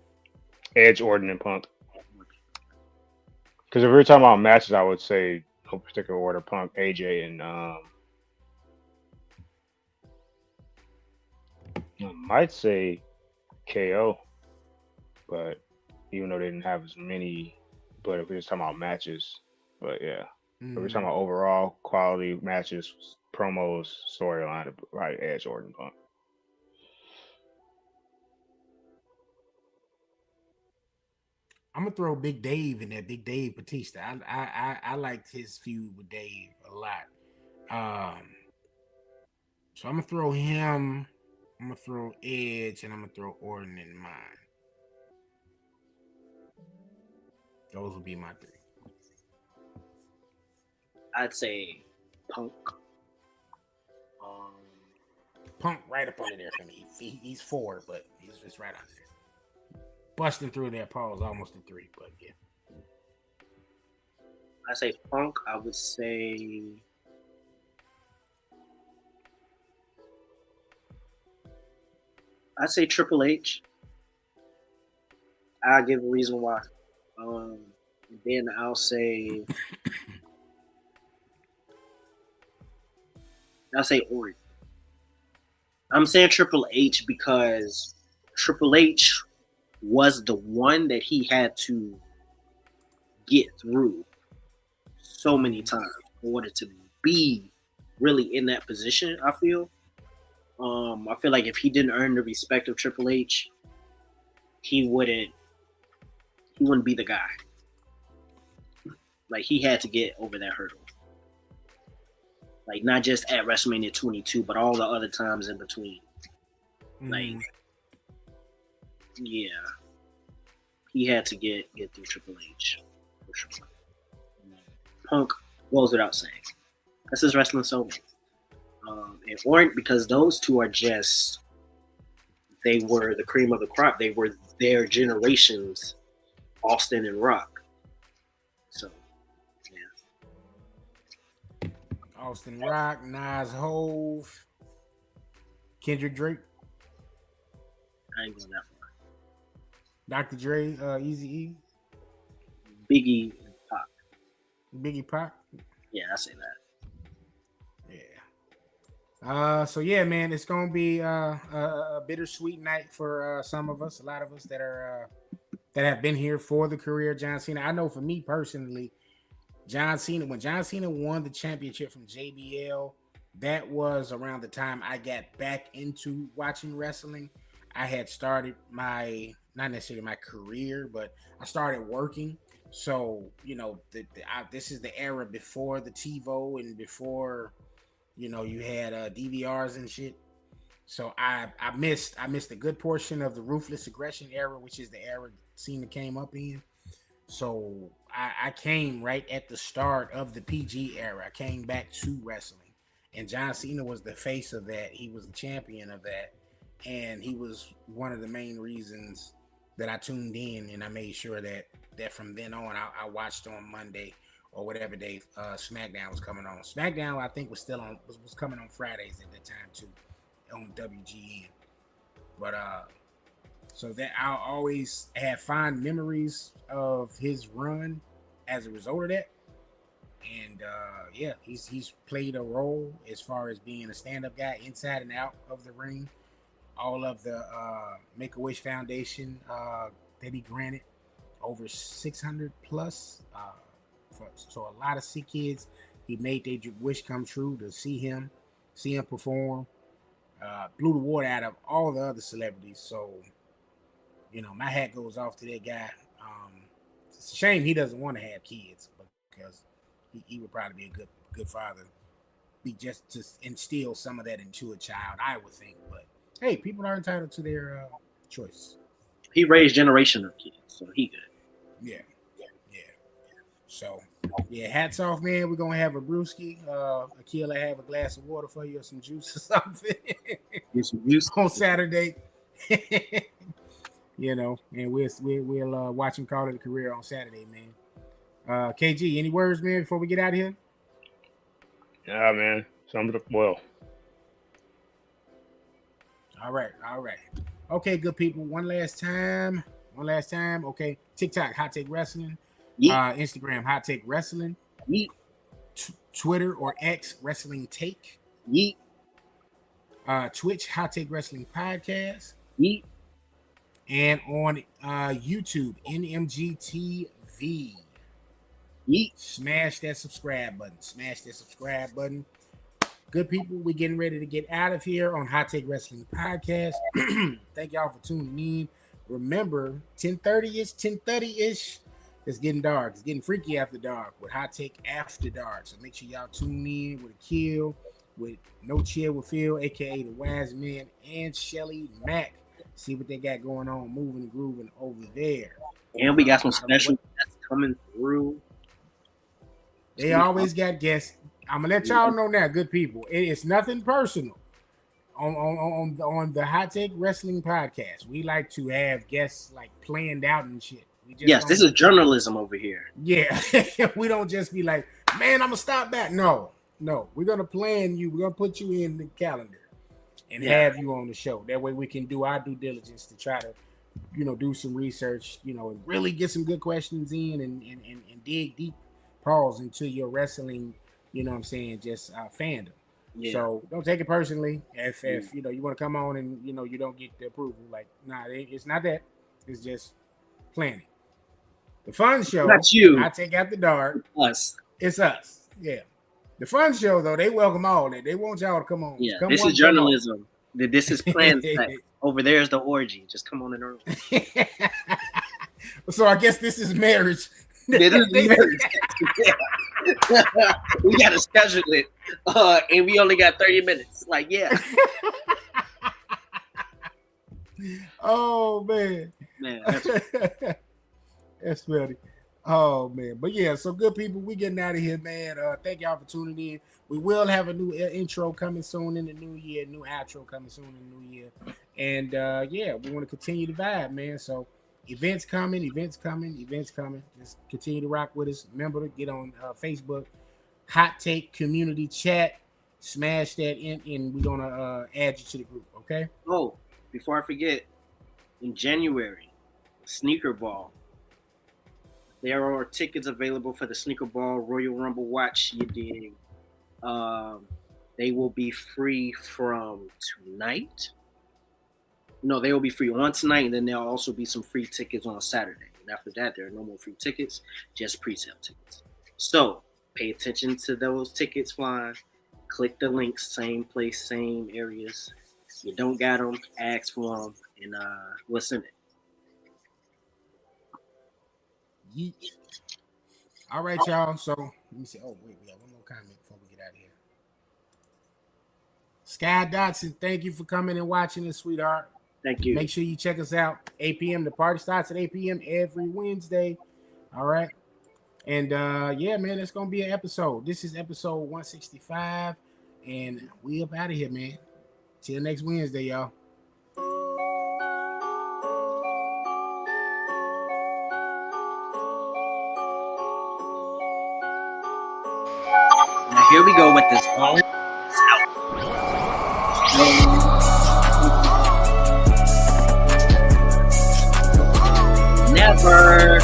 Edge, Orton, and Punk. Because if we were talking about matches, I would say no particular order: Punk, AJ, and I might say KO. But even though they didn't have as many, but if we're just talking about matches, but yeah, if we're talking about overall quality matches, promos, storyline, right? Edge, Orton, Punk. I'm gonna throw Big Dave in there. Big Dave Batista. I liked his feud with Dave a lot. So I'm gonna throw him. I'm gonna throw Edge, and I'm gonna throw Orton in mine. Those would be my three. I'd say Punk. Punk right up under there for me. He's 4, but he's just right under there. Busting through there, Paul's almost a 3, but yeah. I say Punk. I would say Triple H. I'll give a reason why. Then I'll say Orton. I'm saying Triple H because Triple H was the one that he had to get through so many times in order to be really in that position. I feel like if he didn't earn the respect of Triple H, he wouldn't be the guy. Like, he had to get over that hurdle. Like, not just at WrestleMania 22, but all the other times in between. Like, yeah, he had to get through Triple H for sure. Punk goes without saying. That's his wrestling soulmate. And Orton, because those two are just, they were the cream of the crop. They were their generation's Austin and Rock. So, yeah. Austin Rock, Nas Hove, Kendrick Drake. I ain't going that far. Dr. Dre, Eazy-E. Biggie and Pac. Biggie Pac. Yeah, I say that. Yeah. So yeah, man, it's gonna be a bittersweet night for some of us. A lot of us that are that have been here for the career of John Cena. I know for me personally, when John Cena won the championship from JBL, that was around the time I got back into watching wrestling. I had started not necessarily my career, but I started working. So, you know, this is the era before the TiVo and before, you know, you had DVRs and shit. So I missed a good portion of the Ruthless Aggression era, which is the era Cena came up in. So I came right at the start of the PG era. I came back to wrestling, and John Cena was the face of that. He was the champion of that, and he was one of the main reasons that I tuned in, and I made sure that from then on I watched on Monday or whatever day SmackDown was coming on. SmackDown, I think, was still on was coming on Fridays at that time too, on WGN. But so that I'll always have fond memories of his run as a result of that. And yeah, he's played a role as far as being a stand-up guy inside and out of the ring. All of the Make-A-Wish Foundation that he granted, over 600 plus. So a lot of sick kids, he made their wish come true to see him perform. Blew the water out of all the other celebrities. So, you know, my hat goes off to that guy. It's a shame he doesn't want to have kids, because he would probably be a good father. Be just to instill some of that into a child, I would think. But hey, people are entitled to their choice. He raised generation of kids, so he good. Yeah. So, yeah, hats off, man. We're gonna have a brewski. Akila have a glass of water for you or some juice or something. Get some juice on Saturday. You know, and we'll watch him call it a career on Saturday, man. KG, any words, man, before we get out of here? Yeah, man. Well. All right. Okay, good people. One last time. Okay. TikTok, Hot Take Wrestling. Yeet. Instagram, Hot Take Wrestling. Yeet. Twitter or X, Wrestling Take. Yeet. Twitch, Hot Take Wrestling Podcast. Yeet. And on YouTube, NMGTV. Yeet. Smash that subscribe button. Good people, we're getting ready to get out of here on Hot Take Wrestling Podcast. Thank y'all for tuning in. Remember, 10:30-ish. It's getting dark. It's getting freaky after dark with Hot Take After Dark. So make sure y'all tune in with Akil, with No Chill with Phil, aka the Wise Man, and Shelly Mack. See what they got going on, moving and grooving over there. And we got some special guests coming through. They always got guests. I'm gonna let y'all know now, good people. It's nothing personal on the Hot Take Wrestling Podcast. We like to have guests like planned out and shit. Yes, this is journalism over here. Yeah, we don't just be like, man, I'm gonna stop back. No, we're gonna plan you. We're gonna put you in the calendar and have you on the show. That way we can do our due diligence to try to, do some research, and really get some good questions in and dig deep pause into your wrestling, just fandom. Yeah. So don't take it personally. If you want to come on and you don't get the approval, like, nah, it's not that. It's just planning. The fun show, not you. I Take After Dark. It's us. Yeah. The fun show though, they welcome all that. They want y'all to come on. Yeah. This is journalism. This is planned. Over there is the orgy. Just come on in the room. So I guess this is marriage. This is marriage. We gotta schedule it, and we only got 30 minutes. Like, yeah. Oh man, that's funny. Oh man, but yeah, so good people, we getting out of here, man. Thank y'all for tuning in. We will have a new intro coming soon in the new year, new outro coming soon in the new year, and we want to continue the vibe, man. So events coming. Just continue to rock with us. Remember to get on Facebook, Hot Take Community Chat. Smash that in, and we're gonna add you to the group. Okay. Oh, before I forget, in January, Sneaker Ball. There are tickets available for the Sneaker Ball Royal Rumble Watch. You dig? They will be free from tonight. No, they will be free on tonight, and then there'll also be some free tickets on Saturday. And after that, there are no more free tickets, just pre-sale tickets. So pay attention to those tickets flying. Click the links, same place, same areas. You don't got them, ask for them, and we'll send it. Yeet. All right, y'all. So let me see. Oh, wait, we got one more comment before we get out of here. Sky Dotson, thank you for coming and watching us, sweetheart. Thank you. Make sure you check us out. 8 p.m. The party starts at 8 p.m. every Wednesday. All right. And man, it's gonna be an episode. This is episode 165, and we up out of here, man. Till next Wednesday, y'all. Now here we go with this song. Never.